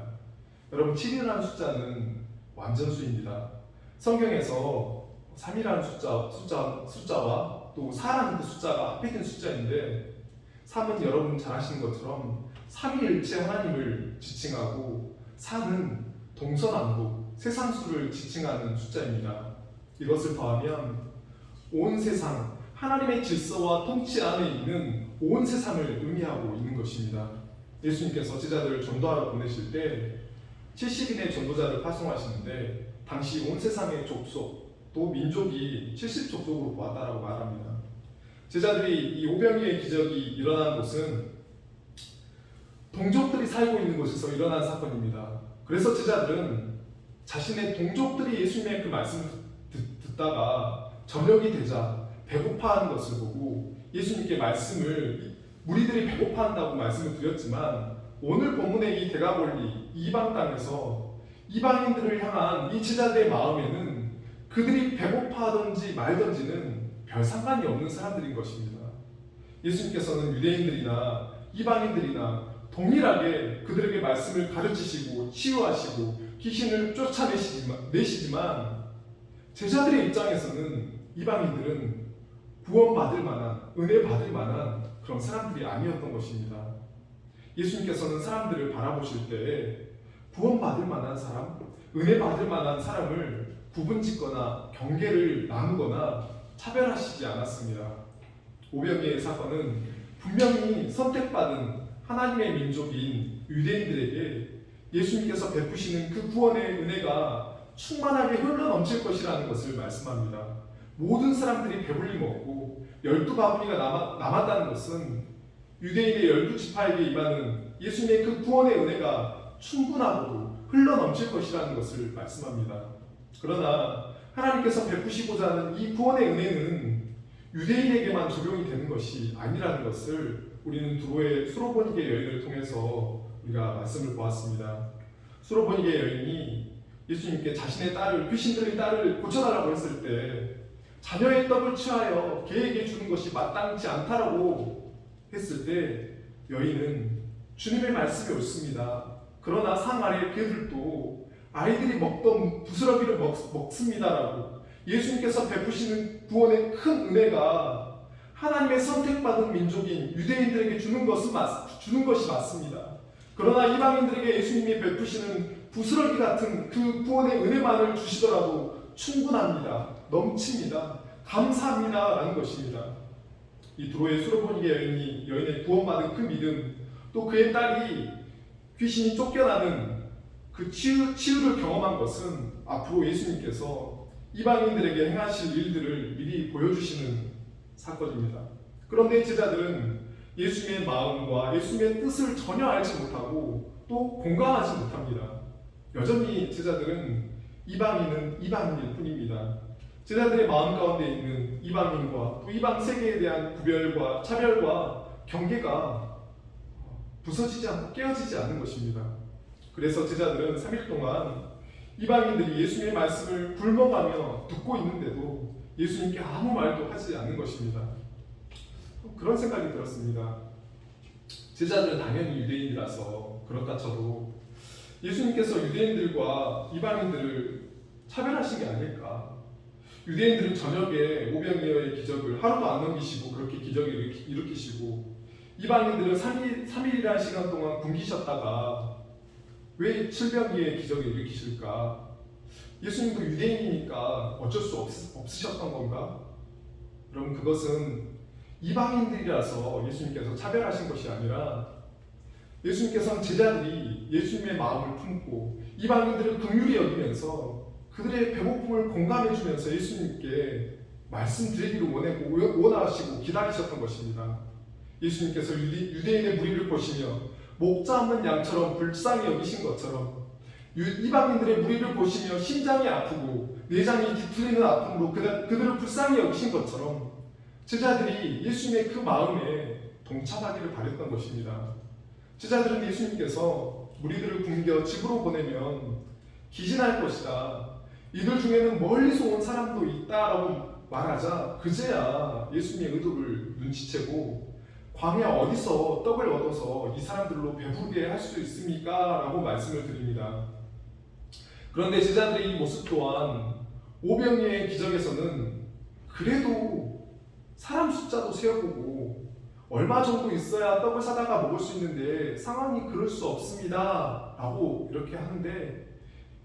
여러분, 7이라는 숫자는 완전수입니다. 성경에서 3이라는 숫자와 또 4라는 그 숫자가 합해진 숫자인데, 3은 여러분 잘 아시는 것처럼 삼위일체 하나님을 지칭하고, 4는 동서남북 세상수를 지칭하는 숫자입니다. 이것을 더하면 온 세상, 하나님의 질서와 통치 안에 있는 온 세상을 의미하고 있는 것입니다. 예수님께서 제자들을 전도하러 보내실 때 70인의 전도자를 파송하시는데 당시 온 세상의 족속, 또 민족이 70족속으로 보았다라고 말합니다. 제자들이 이 오병이어의 기적이 일어난 곳은 동족들이 살고 있는 곳에서 일어난 사건입니다. 그래서 제자들은 자신의 동족들이 예수님의 그 말씀을 듣다가 저녁이 되자 배고파하는 것을 보고 예수님께 말씀을 무리들이 배고파한다고 말씀을 드렸지만 오늘 본문의 이 대가볼리 이방 땅에서 이방인들을 향한 이 제자들의 마음에는 그들이 배고파하든지 말든지는 별 상관이 없는 사람들인 것입니다. 예수님께서는 유대인들이나 이방인들이나 동일하게 그들에게 말씀을 가르치시고 치유하시고 귀신을 쫓아내시지만 제자들의 입장에서는 이방인들은 구원받을 만한, 은혜 받을 만한 그런 사람들이 아니었던 것입니다. 예수님께서는 사람들을 바라보실 때 구원받을 만한 사람, 은혜 받을 만한 사람을 구분짓거나 경계를 나누거나 차별하시지 않았습니다. 오병이의 사건은 분명히 선택받은 하나님의 민족인 유대인들에게 예수님께서 베푸시는 그 구원의 은혜가 충만하게 흘러넘칠 것이라는 것을 말씀합니다. 모든 사람들이 배불리 먹고 12바구니가 남았다는 것은 유대인의 12지파에게 임하는 예수님의 그 구원의 은혜가 충분하고도 흘러넘칠 것이라는 것을 말씀합니다. 그러나 하나님께서 베푸시고자 하는 이 구원의 은혜는 유대인에게만 적용이 되는 것이 아니라는 것을 우리는 두로의 수로보니게 여인을 통해서 우리가 말씀을 보았습니다. 수로보니게 여인이 예수님께 자신의 딸을, 귀신 들린 딸을 고쳐달라고 했을 때 자녀의 떡을 취하여 개에게 주는 것이 마땅치 않다라고 했을 때 여인은 주님의 말씀이 옳습니다. 그러나 상 아래 개들도 아이들이 먹던 부스러기를 먹습니다라고 예수님께서 베푸시는 구원의 큰 은혜가 하나님의 선택받은 민족인 유대인들에게 주는 것이 맞습니다. 그러나 이방인들에게 예수님이 베푸시는 부스러기 같은 그 구원의 은혜만을 주시더라도 충분합니다. 넘칩니다. 감사합니다. 라는 것입니다. 이 두로의 수로보니게 여인의 구원받은 그 믿음, 또 그의 딸이 귀신이 쫓겨나는 그 치유를 경험한 것은 앞으로 예수님께서 이방인들에게 행하실 일들을 미리 보여주시는 사건입니다. 그런데 제자들은 예수님의 마음과 예수님의 뜻을 전혀 알지 못하고 또 공감하지 못합니다. 여전히 제자들은 이방인은 이방인일 뿐입니다. 제자들의 마음 가운데 있는 이방인과 또 이방 세계에 대한 구별과 차별과 경계가 부서지지 않고 깨어지지 않는 것입니다. 그래서 제자들은 3일 동안 이방인들이 예수님의 말씀을 굶어가며 듣고 있는데도 예수님께 아무 말도 하지 않는 것입니다. 그런 생각이 들었습니다. 제자들은 당연히 유대인이라서 그렇다 쳐도 예수님께서 유대인들과 이방인들을 차별하신 게 아닐까. 유대인들은 저녁에 오병이어의 기적을 하루도 안 넘기시고 그렇게 기적을 일으키시고 이방인들은 3일이라는 시간 동안 굶기셨다가 왜 7병이의 기적을 일으키실까? 예수님도 유대인이니까 어쩔 수 없으셨던 건가? 여러분, 그것은 이방인들이라서 예수님께서 차별하신 것이 아니라 예수님께서는 제자들이 예수님의 마음을 품고 이방인들을 긍휼히 여기면서 그들의 배고픔을 공감해주면서 예수님께 말씀드리기를 원하시고 기다리셨던 것입니다. 예수님께서 유대인의 무리를 보시며 목자 없는 양처럼 불쌍히 여기신 것처럼 이방인들의 무리를 보시며 심장이 아프고 내장이 뒤틀리는 아픔으로 그들을 불쌍히 여기신 것처럼 제자들이 예수님의 그 마음에 동참하기를 바랬던 것입니다. 제자들은 예수님께서 무리들을 굶겨 집으로 보내면 기진할 것이다. 이들 중에는 멀리서 온 사람도 있다라고 말하자 그제야 예수님의 의도를 눈치채고 광야 어디서 떡을 얻어서 이 사람들로 배부르게 할 수 있습니까? 라고 말씀을 드립니다. 그런데 제자들의 이 모습 또한 오병이의 기적에서는 그래도 사람 숫자도 세어보고 얼마 정도 있어야 떡을 사다가 먹을 수 있는데 상황이 그럴 수 없습니다 라고 이렇게 하는데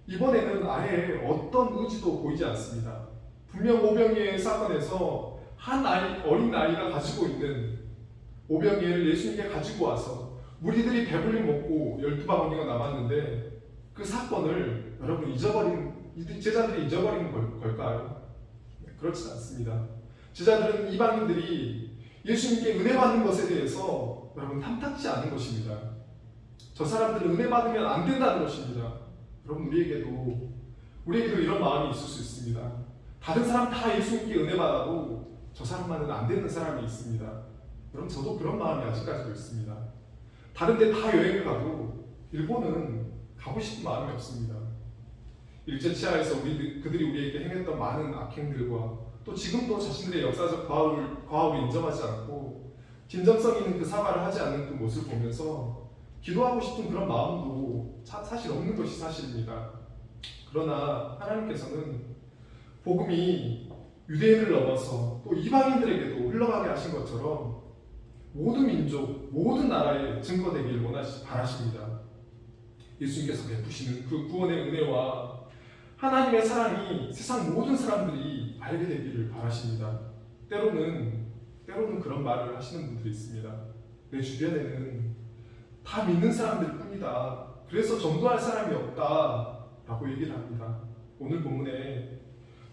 이번에는 아예 어떤 의지도 보이지 않습니다. 분명 오병이의 사건에서 한 어린 아이가 가지고 있는 오병이를 예수님께 가지고 와서 무리들이 배불리 먹고 12바구니가 남았는데 그 사건을 여러분 제자들이 잊어버린 걸까요? 그렇지 않습니다. 제자들은 이방인들이 예수님께 은혜 받는 것에 대해서 여러분 탐탁지 않은 것입니다. 저 사람들은 은혜 받으면 안 된다는 것입니다. 여러분 우리에게도 이런 마음이 있을 수 있습니다. 다른 사람 다 예수님께 은혜 받아도 저 사람만은 안 되는 사람이 있습니다. 여러분 저도 그런 마음이 아직까지도 있습니다. 다른 데 다 여행을 가도 일본은 가고 싶은 마음이 없습니다. 일제 치하에서 그들이 우리에게 행했던 많은 악행들과 또 지금도 자신들의 역사적 과업을 인정하지 않고 진정성 있는 그 사과를 하지 않는 그 모습을 보면서 기도하고 싶은 그런 마음도 사실 없는 것이 사실입니다. 그러나 하나님께서는 복음이 유대인을 넘어서 또 이방인들에게도 흘러가게 하신 것처럼 모든 민족, 모든 나라에 증거되기를 바라십니다. 예수님께서 베푸시는 그 구원의 은혜와 하나님의 사랑이 세상 모든 사람들이 알게 되기를 바라십니다. 때로는 그런 말을 하시는 분들이 있습니다. 내 주변에는 다 믿는 사람들 뿐이다. 그래서 전도할 사람이 없다. 라고 얘기를 합니다. 오늘 본문에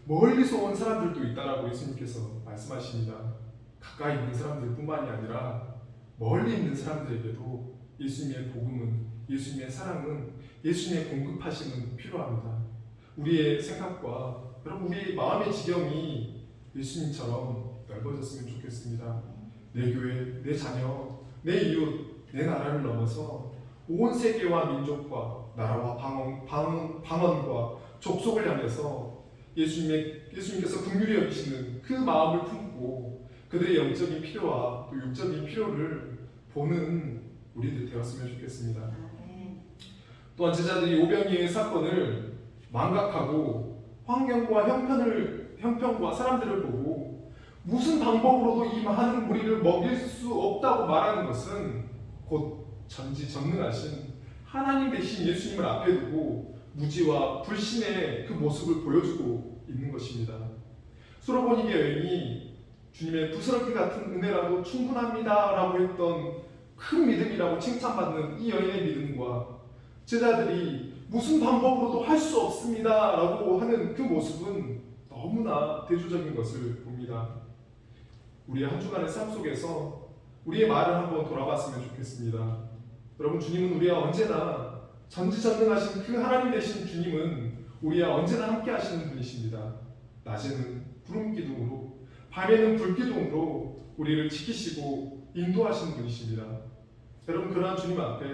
멀리서 온 사람들도 있다라고 예수님께서 말씀하십니다. 가까이 있는 사람들 뿐만이 아니라 멀리 있는 사람들에게도 예수님의 복음은, 예수님의 사랑은, 예수님의 공급하심은 필요합니다. 우리의 생각과 여러분 우리의 마음의 지경이 예수님처럼 넓어졌으면 좋겠습니다. 내 교회, 내 자녀, 내 이웃, 내 나라를 넘어서 온 세계와 민족과 나라와 방언과 족속을 향해서 예수님께서 긍휼히 여기시는 그 마음을 품고 그들의 영적인 필요와 또 육적인 필요를 보는 우리들 되었으면 좋겠습니다. 또한 제자들이 오병이어의 사건을 망각하고 환경과 형편과 사람들을 보고 무슨 방법으로도 이 많은 무리를 먹일 수 없다고 말하는 것은 곧 전지전능하신 하나님 대신 예수님을 앞에 두고 무지와 불신의 그 모습을 보여주고 있는 것입니다. 수로보니게 여인이 주님의 부스러기 같은 은혜라도 충분합니다 라고 했던 큰 믿음이라고 칭찬받는 이 여인의 믿음과 제자들이 무슨 방법으로도 할 수 없습니다 라고 하는 그 모습은 너무나 대조적인 것을 봅니다. 우리의 한 주간의 삶 속에서 우리의 말을 한번 돌아봤으면 좋겠습니다. 여러분 주님은 우리와 언제나 전지전능하신 그 하나님 되신 주님은 우리와 언제나 함께 하시는 분이십니다. 낮에는 구름 기둥으로 밤에는 불 기둥으로 우리를 지키시고 인도하시는 분이십니다. 여러분 그러한 주님 앞에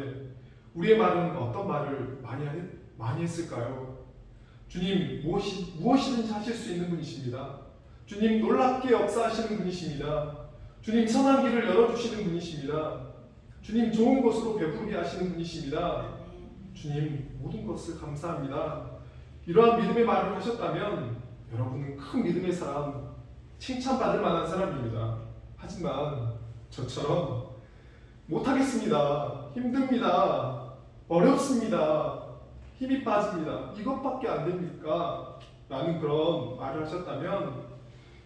우리의 말은 어떤 말을 많이 했을까요? 주님 무엇이든지 하실 수 있는 분이십니다. 주님 놀랍게 역사하시는 분이십니다. 주님 선한 길을 열어주시는 분이십니다. 주님 좋은 것으로 베풀게 하시는 분이십니다. 주님 모든 것을 감사합니다. 이러한 믿음의 말을 하셨다면 여러분은 큰 믿음의 사람, 칭찬받을 만한 사람입니다. 하지만 저처럼 못하겠습니다. 힘듭니다. 어렵습니다. 힘이 빠집니다. 이것밖에 안 됩니까? 라는 그런 말을 하셨다면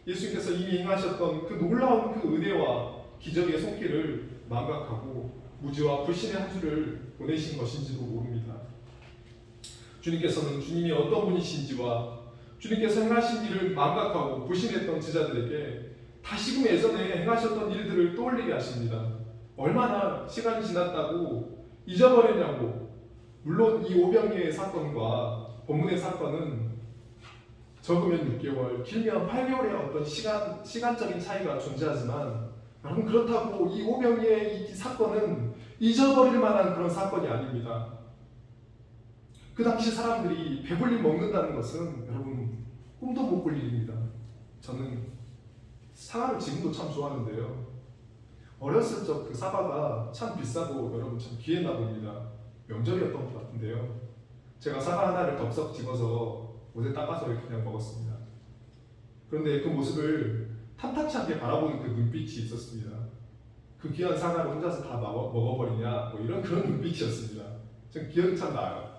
예수님께서 이미 행하셨던 그 놀라운 그 은혜와 기적의 손길을 망각하고 무지와 불신의 한 주를 보내신 것인지도 모릅니다. 주님께서는 주님이 어떤 분이신지와 주님께서 행하신 일을 망각하고 불신했던 제자들에게 다시금 예전에 행하셨던 일들을 떠올리게 하십니다. 얼마나 시간이 지났다고 잊어버렸냐고. 물론 이 오병이어의 사건과 본문의 사건은 적으면 6개월, 길면 8개월의 어떤 시간적인 차이가 존재하지만 여러분 그렇다고 이 오병이어의 이 사건은 잊어버릴 만한 그런 사건이 아닙니다. 그 당시 사람들이 배불리 먹는다는 것은 여러분 꿈도 못 꿀 일입니다. 저는 사과를 지금도 참 좋아하는데요. 어렸을 적 그 사과가 참 비싸고 여러분 참 귀했나 봅니다. 명절이었던 것 같은데요. 제가 사과 하나를 덥석 집어서 옷에 닦아서 이렇게 그냥 먹었습니다. 그런데 그 모습을 탐탁치 않게 바라보는 그 눈빛이 있었습니다. 그 귀한 사과를 혼자서 다 먹어버리냐 뭐 이런 그런 눈빛이었습니다. 전 기억이 참 나요.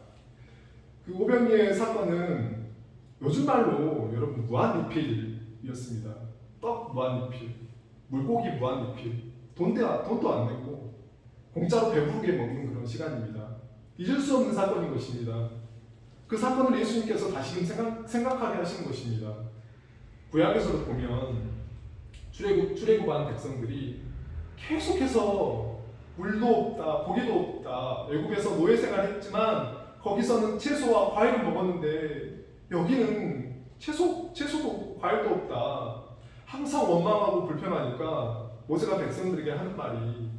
그 오병이어의 사건은 요즘 말로 여러분 무한리필이었습니다. 떡 무한리필, 물고기 무한리필, 돈도 안 내고 공짜로 배부르게 먹는 그런 시간입니다. 잊을 수 없는 사건인 것입니다. 그 사건을 예수님께서 다시금 생각하게 하시는 것입니다. 구약에서도 보면 출애굽한 백성들이 계속해서 물도 없다, 고기도 없다, 애굽에서 노예 생활했지만 거기서는 채소와 과일을 먹었는데 여기는 채소도 과일도 없다. 항상 원망하고 불평하니까 모세가 백성들에게 하는 말이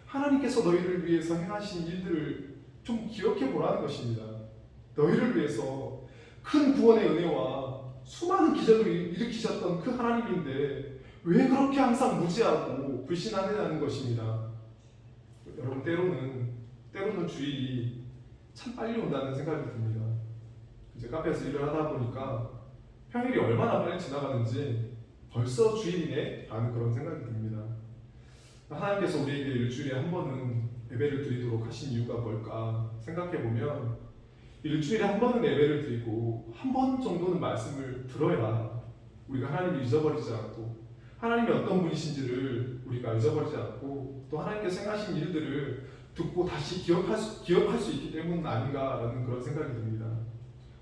하나님께서 너희를 위해서 행하신 일들을 좀 기억해 보라는 것입니다. 너희를 위해서 큰 구원의 은혜와 수많은 기적을 일으키셨던 그 하나님인데 왜 그렇게 항상 무지하고 불신하느냐는 것입니다. 여러분, 때로는 주일이 참 빨리 온다는 생각이 듭니다. 이제 카페에서 일을 하다 보니까 평일이 얼마나 빨리 지나가는지 벌써 주일이네? 라는 그런 생각이 듭니다. 하나님께서 우리에게 일주일에 한 번은 예배를 드리도록 하신 이유가 뭘까 생각해보면 일주일에 한 번은 예배를 드리고 한 번 정도는 말씀을 들어야 우리가 하나님을 잊어버리지 않고 하나님이 어떤 분이신지를 우리가 잊어버리지 않고 또 하나님께서 행하신 일들을 듣고 다시 기억할 수 있기 때문 아닌가라는 그런 생각이 듭니다.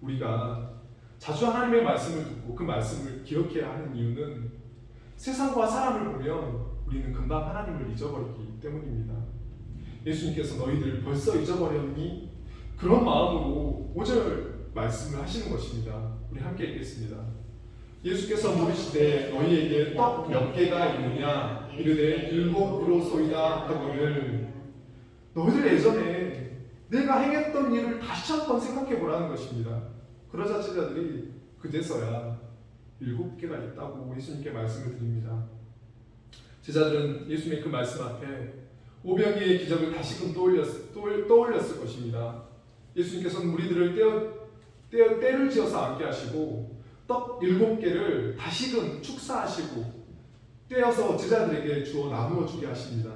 우리가 자주 하나님의 말씀을 듣고 그 말씀을 기억해야 하는 이유는 세상과 사람을 보면 우리는 금방 하나님을 잊어버리기 때문입니다. 예수님께서 너희들 벌써 잊어버렸니? 그런 마음으로 5절 말씀을 하시는 것입니다. 우리 함께 읽겠습니다. 예수께서 물으시되 너희에게 떡 몇 개가 있느냐? 이르되 7이로소이다 하거늘. 너희들 예전에 내가 행했던 일을 다시 한번 생각해 보라는 것입니다. 그러자 제자들이 그제서야 7개가 있다고 예수님께 말씀을 드립니다. 제자들은 예수님의 그 말씀 앞에 오병이의 기적을 다시금 떠올렸을 것입니다. 예수님께서는 무리들을 때를 지어서 앉게 하시고 떡 7개를 다시금 축사하시고 떼어서 제자들에게 주어 나누어 주게 하십니다.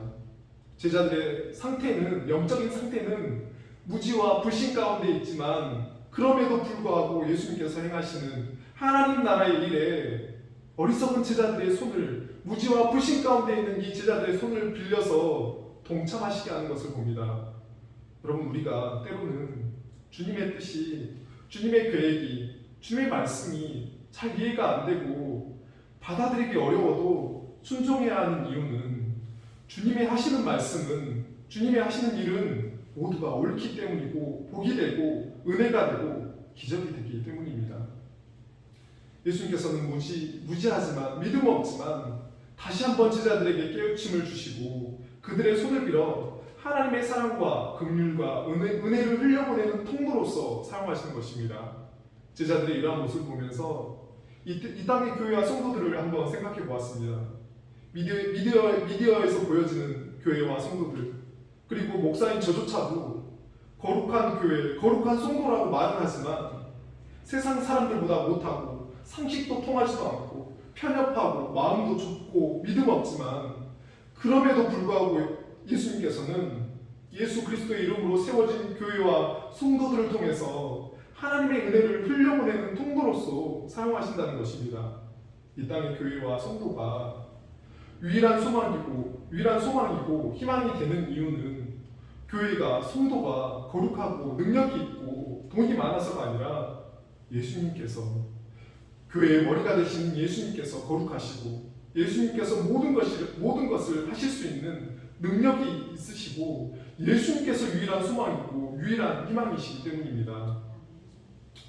제자들의 상태는, 영적인 상태는 무지와 불신 가운데 있지만 그럼에도 불구하고 예수님께서 행하시는 하나님 나라의 일에 어리석은 제자들의 손을, 무지와 불신 가운데 있는 이 제자들의 손을 빌려서 동참하시게 하는 것을 봅니다. 여러분, 우리가 때로는 주님의 뜻이, 주님의 계획이, 주님의 말씀이 잘 이해가 안 되고 받아들이기 어려워도 순종해야 하는 이유는 주님의 하시는 말씀은, 주님의 하시는 일은 모두가 옳기 때문이고 복이 되고 은혜가 되고 기적이 되기 때문입니다. 예수님께서는 무지하지만 믿음 없지만 다시 한번 제자들에게 깨우침을 주시고 그들의 손을 빌어 하나님의 사랑과 긍휼과 은혜를 흘려보내는 통로로서 사용하시는 것입니다. 제자들의 이러한 모습을 보면서 이 땅의 교회와 성도들을 한번 생각해 보았습니다. 미디어에서 보여지는 교회와 성도들, 그리고 목사인 저조차도 거룩한 교회, 거룩한 성도라고 말은 하지만 세상 사람들보다 못하고 상식도 통하지도 않고 편협하고 마음도 좁고 믿음 없지만 그럼에도 불구하고 예수님께서는 예수 그리스도의 이름으로 세워진 교회와 성도들을 통해서 하나님의 은혜를 흘려보내는 통로로서 사용하신다는 것입니다. 이 땅의 교회와 성도가 유일한 소망이고 희망이 되는 이유는 교회가, 성도가 거룩하고 능력이 있고 돈이 많아서가 아니라 예수님께서, 교회의 머리가 되신 예수님께서 거룩하시고 예수님께서 모든 것을 하실 수 있는 능력이 있으시고 예수님께서 유일한 소망이고 유일한 희망이시기 때문입니다.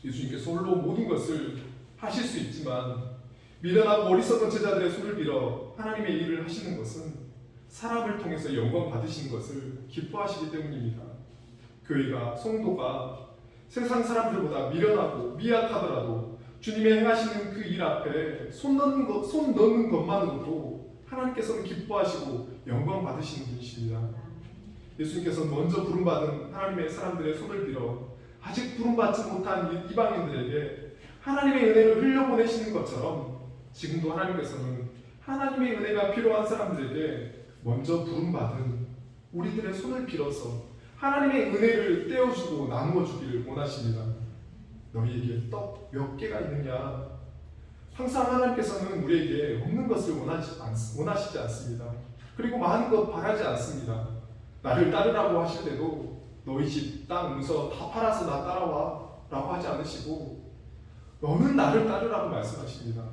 예수님께서 홀로 모든 것을 하실 수 있지만 미련하고 어리석은 제자들의 손을 빌어 하나님의 일을 하시는 것은 사람을 통해서 영광 받으시는 것을 기뻐하시기 때문입니다. 교회가, 성도가 세상 사람들보다 미련하고 미약하더라도 주님의 행하시는 그 일 앞에 손 넣는 것만으로도 하나님께서는 기뻐하시고 영광 받으시는 분이십니다. 예수님께서는 먼저 부름받은 하나님의 사람들의 손을 빌어 아직 부름받지 못한 이방인들에게 하나님의 은혜를 흘려보내시는 것처럼 지금도 하나님께서는 하나님의 은혜가 필요한 사람들에게 먼저 부름받은 우리들의 손을 빌어서 하나님의 은혜를 떼어주고 나누어 주기를 원하십니다. 너희에게 떡 몇 개가 있느냐? 항상 하나님께서는 우리에게 없는 것을 원하시지 않습니다. 그리고 많은 것 바라지 않습니다. 나를 따르라고 하실 때도 너희 집, 땅, 문서 다 팔아서 나 따라와 라고 하지 않으시고 너는 나를 따르라고 말씀하십니다.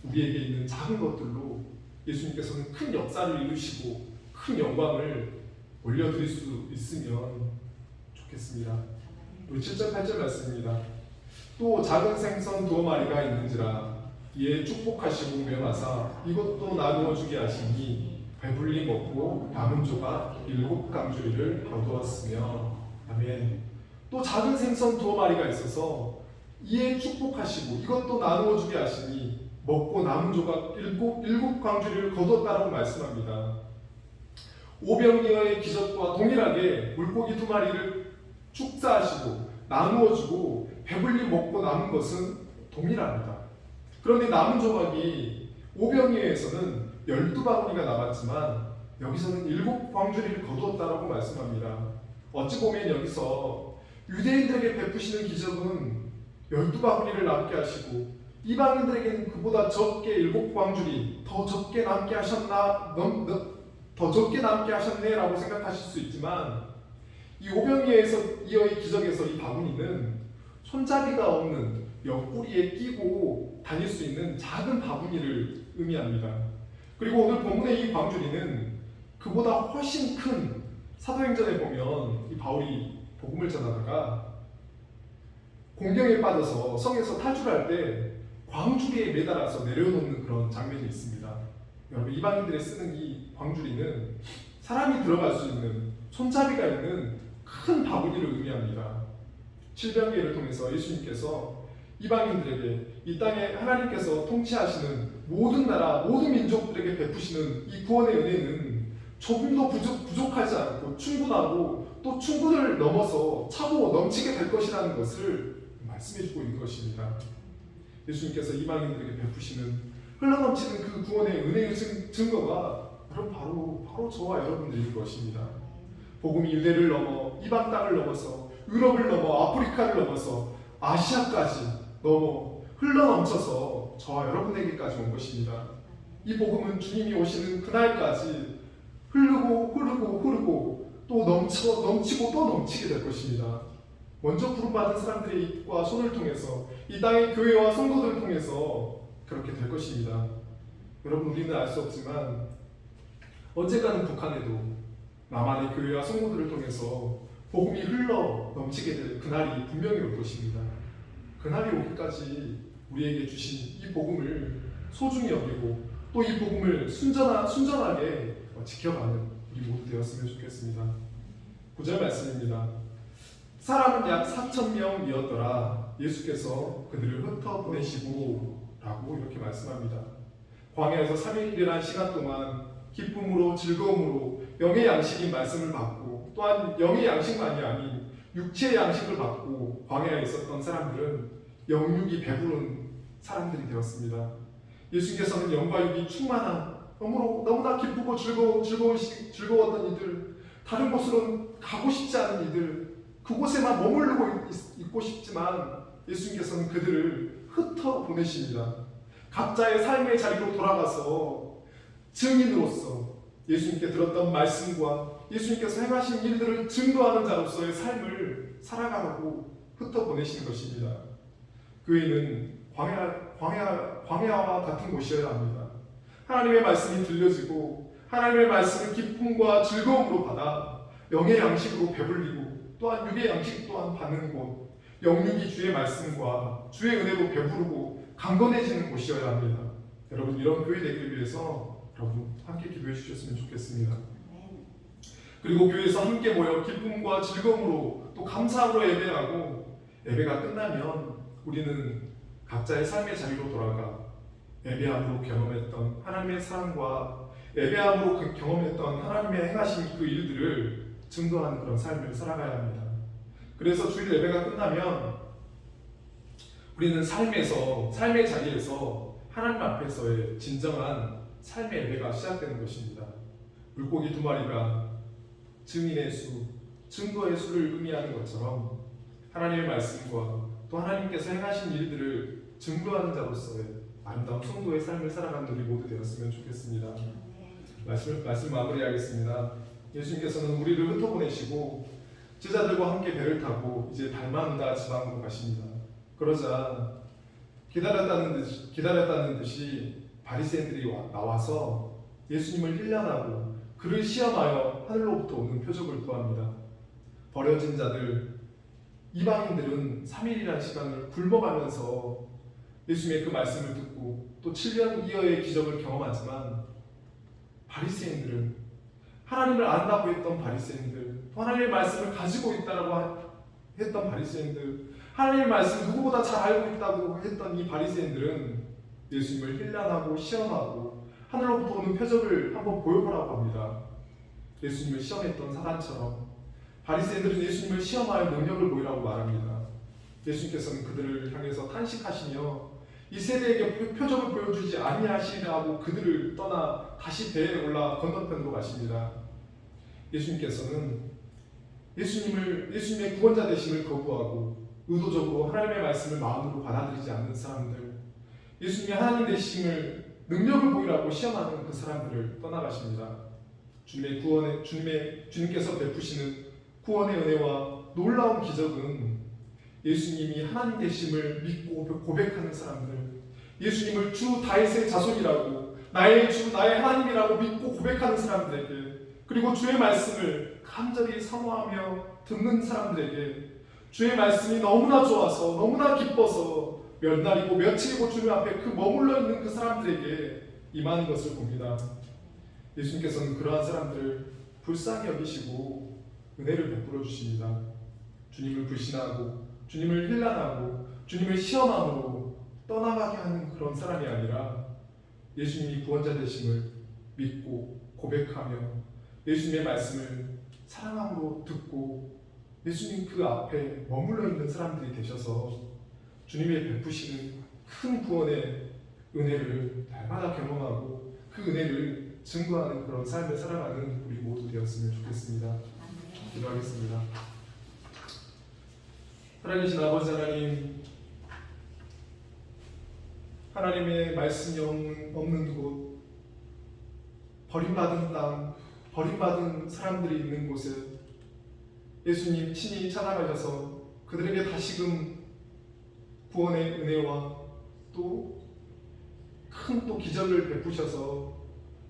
우리에게 있는 작은 것들로 예수님께서는 큰 역사를 이루시고 큰 영광을 올려드릴 수 있으면 좋겠습니다. 우리 7절 8절 말씀입니다. 또 작은 생선 2마리가 있는지라 이에 축복하시고 명하사 이것도 나누어 주게 하시니 배불리 먹고 남은 조각 7강주리를 거두었으며. 아멘. 또 작은 생선 2마리가 있어서 이에 축복하시고 이것도 나누어 주게 하시니 먹고 남은 조각 7강주리를 거두었다라고 말씀합니다. 오병이어의 기적과 동일하게 물고기 2마리를 축사하시고 나누어 주고 배불리 먹고 남은 것은 동일합니다. 그런데 남은 조각이 오병이어에서는 12바구니가 남았지만 여기서는 7광주리를 거두었다라고 말씀합니다. 어찌 보면 여기서 유대인들에게 베푸시는 기적은 12바구니를 남게 하시고 이방인들에게는 그보다 적게 7광주리 더 적게 남게 하셨나 더 적게 남게 하셨네라고 생각하실 수 있지만 이 오병이어의 기적에서 이 바구니는 손잡이가 없는 옆구리에 끼고 다닐 수 있는 작은 바구니를 의미합니다. 그리고 오늘 본문의 이 광주리는 그보다 훨씬 큰 사도행전에 보면 이 바울이 복음을 전하다가 공경에 빠져서 성에서 탈출할 때 광주리에 매달아서 내려놓는 그런 장면이 있습니다. 여러분 이방인들이 쓰는 이 광주리는 사람이 들어갈 수 있는 손잡이가 있는 큰 바구니를 의미합니다. 칠병기회를 통해서 예수님께서 이방인들에게 이 땅에 하나님께서 통치하시는 모든 나라, 모든 민족들에게 베푸시는 이 구원의 은혜는 조금도 부족하지 않고 충분하고 또 충분을 넘어서 차고 넘치게 될 것이라는 것을 말씀해주고 있는 것입니다. 예수님께서 이방인들에게 베푸시는 흘러넘치는 그 구원의 은혜의 증거가 바로 저와 여러분들인 것입니다. 복음이 유대를 넘어 이방 땅을 넘어서 유럽을 넘어 아프리카를 넘어서 아시아까지 넘어 흘러넘쳐서 저와 여러분에게까지 온 것입니다. 이 복음은 주님이 오시는 그날까지 흐르고 또 넘치고 또 넘치게 될 것입니다. 먼저 부름받은 사람들의 입과 손을 통해서 이 땅의 교회와 성도들을 통해서 그렇게 될 것입니다. 여러분 우리는 알 수 없지만 언젠가는 북한에도 남한의 교회와 성도들을 통해서 복음이 흘러 넘치게 될 그날이 분명히 올 것입니다. 그날이 오기까지 우리에게 주신 이 복음을 소중히 여기고 또 이 복음을 순전하게 지켜가는 우리 모두 되었으면 좋겠습니다. 9절 말씀입니다. 사람은 약 4,000명이었더라. 예수께서 그들을 흩어보내시고 라고 이렇게 말씀합니다. 광야에서 3일이라는 시간 동안 기쁨으로 즐거움으로 영의 양식인 말씀을 받고 또한 영의 양식만이 아닌 육체의 양식을 받고 광야에 있었던 사람들은 영육이 배부른 사람들이 되었습니다. 예수님께서는 영과 육이 충만한 너무나 기쁘고 즐거웠던 이들, 다른 곳으로는 가고 싶지 않은 이들, 그곳에만 머무르고 있고 싶지만 예수님께서는 그들을 흩어 보내십니다. 각자의 삶의 자리로 돌아가서 증인으로서 예수님께 들었던 말씀과 예수님께서 행하신 일들을 증거하는 자로서의 삶을 살아가고 흩어 보내시는 것입니다. 교회는 광야와 같은 곳이어야 합니다. 하나님의 말씀이 들려지고 하나님의 말씀을 기쁨과 즐거움으로 받아 영의 양식으로 배불리고 또한 육의 양식 또한 받는 곳, 영육이 주의 말씀과 주의 은혜로 배부르고 강건해지는 곳이어야 합니다. 여러분 이런 교회 되기 위해서 여러분 함께 기도해 주셨으면 좋겠습니다. 그리고 교회에서 함께 모여 기쁨과 즐거움으로 또 감사함으로 예배하고 예배가 끝나면 우리는 각자의 삶의 자리로 돌아가 예배함으로 경험했던 하나님의 사랑과 예배함으로 경험했던 하나님의 행하신 그 일들을 증거하는 그런 삶을 살아가야 합니다. 그래서 주일 예배가 끝나면 우리는 삶의 자리에서 하나님 앞에서의 진정한 삶의 예배가 시작되는 것입니다. 물고기 2마리가 증인의 수, 증거의 수를 의미하는 것처럼 하나님의 말씀과 또 하나님께서 행하신 일들을 증거하는 자로서의 아름다운 성도의 삶을 살아가는 우리 모두 되었으면 좋겠습니다. 말씀 마무리하겠습니다. 예수님께서는 우리를 흩어보내시고 제자들과 함께 배를 타고 이제 달마누다 지방으로 가십니다. 그러자 기다렸다는 듯이 바리새인들이 나와서 예수님을 힐난하고 그를 시험하여 하늘로부터 오는 표적을 구합니다. 버려진 자들, 이방인들은 3일이라는 시간을 바리새인들은 하나님을 안다고 했던 바리새인들, 또 하나님의 말씀을 가지고 있다고 했던 바리새인들, 하나님의 말씀 누구보다 잘 알고 있다고 했던 이 바리새인들은 예수님을 힐난하고 시험하고 하늘로부터 오는 표적을 한번 보여보라고 합니다. 예수님을 시험했던 사단처럼 바리새인들은 예수님을 시험할 능력을 보이라고 말합니다. 예수님께서는 그들을 향해서 탄식하시며 이 세대에게 표적을 보여주지 아니하시라고 그들을 떠나 다시 배에 올라 건너편으로 가십니다. 예수님께서는 예수님의 구원자 되심을 거부하고 의도적으로 하나님의 말씀을 마음으로 받아들이지 않는 사람들, 예수님의 하나님 되심을 능력을 보이라고 시험하는 그 사람들을 떠나가십니다. 주님께서 베푸시는 구원의 은혜와 놀라운 기적은 예수님이 하나님 되심을 믿고 고백하는 사람들, 예수님을 주 다윗의 자손이라고, 나의 주, 나의 하나님이라고 믿고 고백하는 사람들에게, 그리고 주의 말씀을 간절히 사모하며 듣는 사람들에게, 주의 말씀이 너무나 좋아서 너무나 기뻐서 몇 날이고 며칠이고 주님 앞에 머물러 있는 그 사람들에게 임하는 것을 봅니다. 예수님께서는 그러한 사람들을 불쌍히 여기시고 은혜를 베풀어 주십니다. 주님을 불신하고 주님을 힐난하고 주님을 시험함으로 떠나가게 하는 그런 사람이 아니라 예수님이 구원자 되심을 믿고 고백하며 예수님의 말씀을 사랑함으로 듣고 예수님 그 앞에 머물러 있는 사람들이 되셔서 주님의 베푸시는 큰 구원의 은혜를 날마다 경험하고 그 은혜를 증거하는 그런 삶을 살아가는 우리 모두 되었으면 좋겠습니다. 기도하겠습니다. 살아계신 아버지 하나님, 하나님의 말씀이 없는 곳, 버림받은 땅, 버림받은 사람들이 있는 곳에 예수님 친히 찾아가셔서 그들에게 다시금 구원의 은혜와 또 큰 기적을 베푸셔서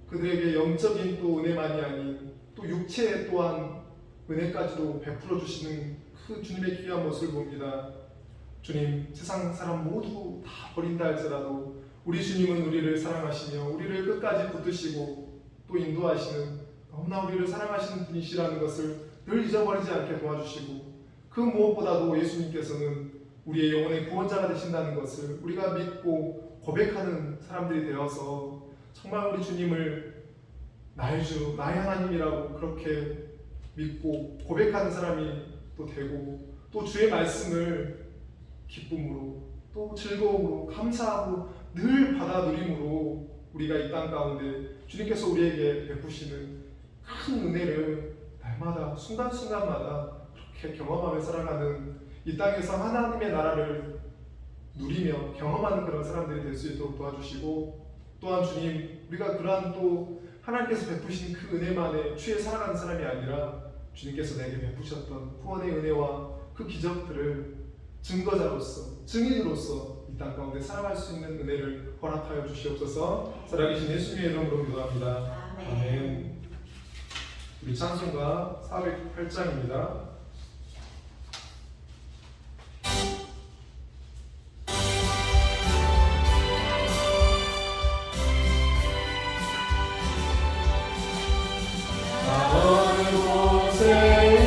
그들에게 영적인 또 은혜만이 아닌 또 육체 또한 은혜까지도 베풀어 주시는 그 주님의 귀한 모습을 봅니다. 주님, 세상 사람 모두 다 버린다 할지라도 우리 주님은 우리를 사랑하시며 우리를 끝까지 붙드시고 또 인도하시는 너무나 우리를 사랑하시는 분이시라는 것을 늘 잊어버리지 않게 도와주시고, 그 무엇보다도 예수님께서는 우리의 영혼의 구원자가 되신다는 것을 우리가 믿고 고백하는 사람들이 되어서 정말 우리 주님을 나의 주, 나의 하나님이라고 그렇게 믿고 고백하는 사람이 또 되고, 또 주의 말씀을 기쁨으로 또 즐거움으로 감사하고 늘 받아 누림으로 우리가 이 땅 가운데 주님께서 우리에게 베푸시는 큰 은혜를 날마다 순간순간마다 그렇게 경험하며 살아가는 이 땅에서 하나님의 나라를 누리며 경험하는 그런 사람들이 될 수 있도록 도와주시고, 또한 주님, 우리가 그러한 또 하나님께서 베푸신 그 은혜만에 취해 살아가는 사람이 아니라 주님께서 내게 베푸셨던 구원의 은혜와 그 기적들을 증거자로서, 증인으로서 이 땅 가운데 살아갈 수 있는 은혜를 허락하여 주시옵소서. 살아계신 예수님의 이름으로 기도합니다. 아멘. 우리 찬송가 408장입니다. 영생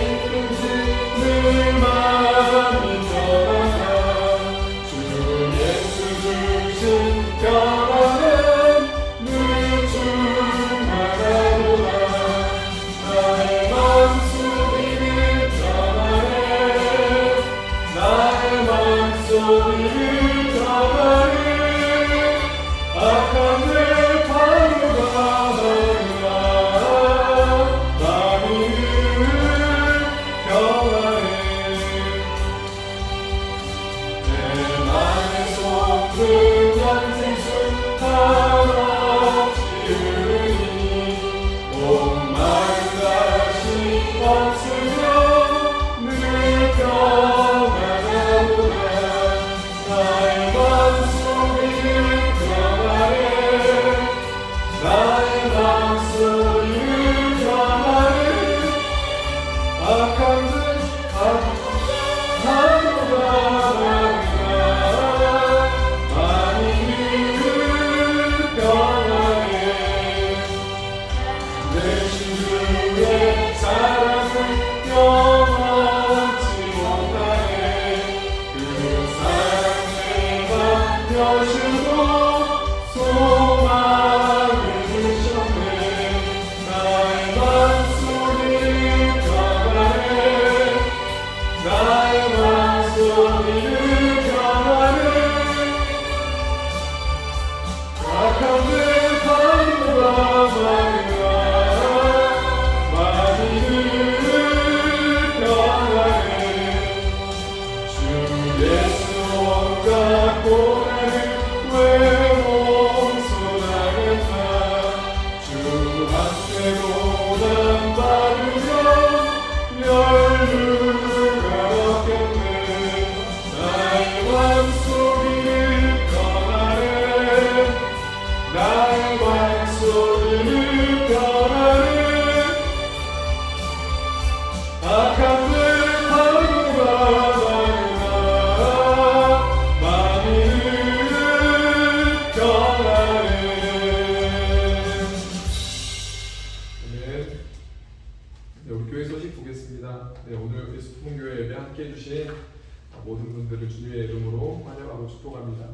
분들을 주님의 이름으로 환영하고 축복합니다.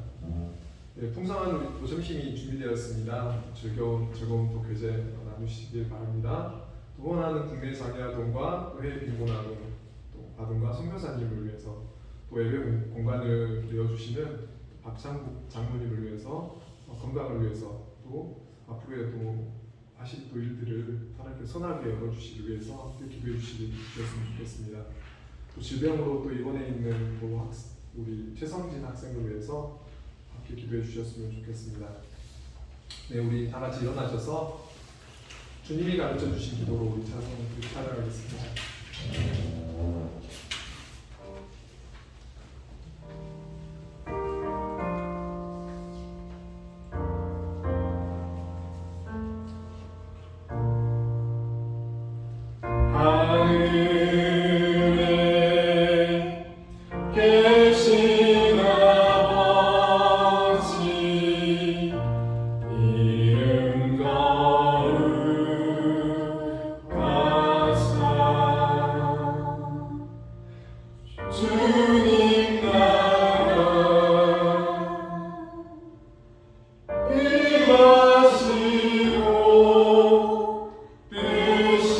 네, 풍성한 노점심이 준비되었습니다. 즐거운 또 교제 나누시길 바랍니다. 또 원하는 국내 장애아동과 또 해외 빈곤아동, 또 아동과 선교사님을 위해서 또 예배 공간을 내어주시는 박창국 장로님을 위해서 건강을 위해서 또 앞으로의 또 하실 또 일들을 하나님께 선하게 열어주시기 위해서 기도해 주셨으면 좋겠습니다. 또 질병으로 또 입원해 있는 또 우리 최성진 학생을 위해서 함께 기도해 주셨으면 좋겠습니다. 네, 우리 다 같이 일어나셔서 주님이 가르쳐 주신 기도로 우리 찬양하겠습니다. 하늘에 계신 아버지 이름 거룩하사 주님 나라 임하시고 뜻이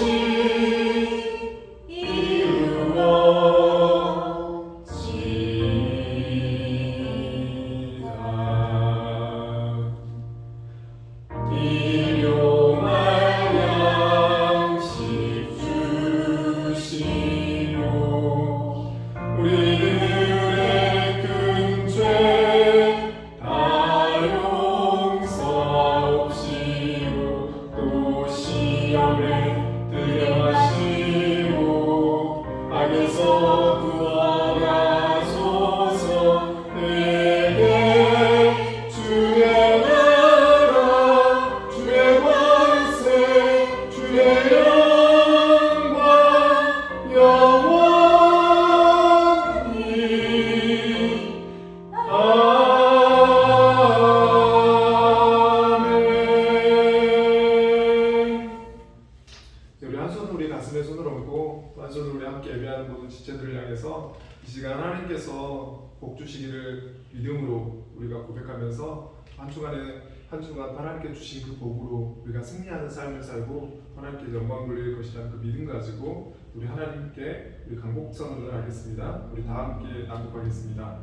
일용할 양식 주시고 우리들의 큰 죄 다 용서하옵시고 또 시험에 들여하시고 악에서 구원하소서. 내게 주의 나라 주의 권세 주의 영광 영원히 아멘. 우리 한 손을 우리 가슴에 손을 얹고 또 한 손을 우리 함께 예배하는 모든 지체들을 향해서 이 시간 하나님께서 복 주시기를 믿음으로 우리가 고백하면서 한 주간 하나님께 주신 그 복으로 우리가 승리하는 삶을 살고 하나님께 영광 돌릴 것이라는 그 믿음 가지고 우리 하나님께 우리 강복선언을 하겠습니다. 우리 다 함께 낭독하겠습니다.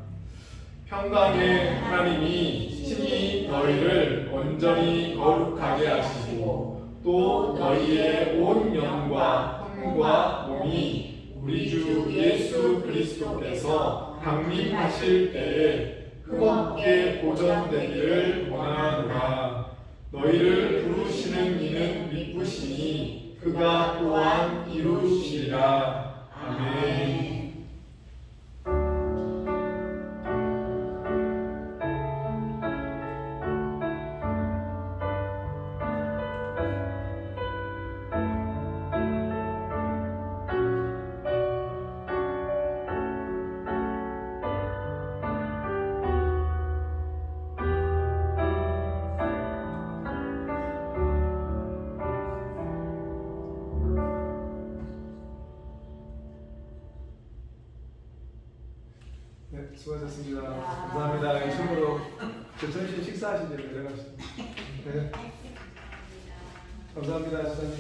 평강의 하나님이 친히 너희를 온전히 거룩하게 하시고 또 너희의 온 영과 혼과 몸이 우리 주 예수 그리스도께서 강림하실 때에 흠없게 보존되기를 원하노라. 너희를 부르시는 이는 미쁘시니 그가 또한 이루시리라. 아멘. 네, 수고하셨습니다. 감사합니다. 이쪽으로 전천심 식사하시는데 내려가시죠. 네. 감사합니다, 시장님.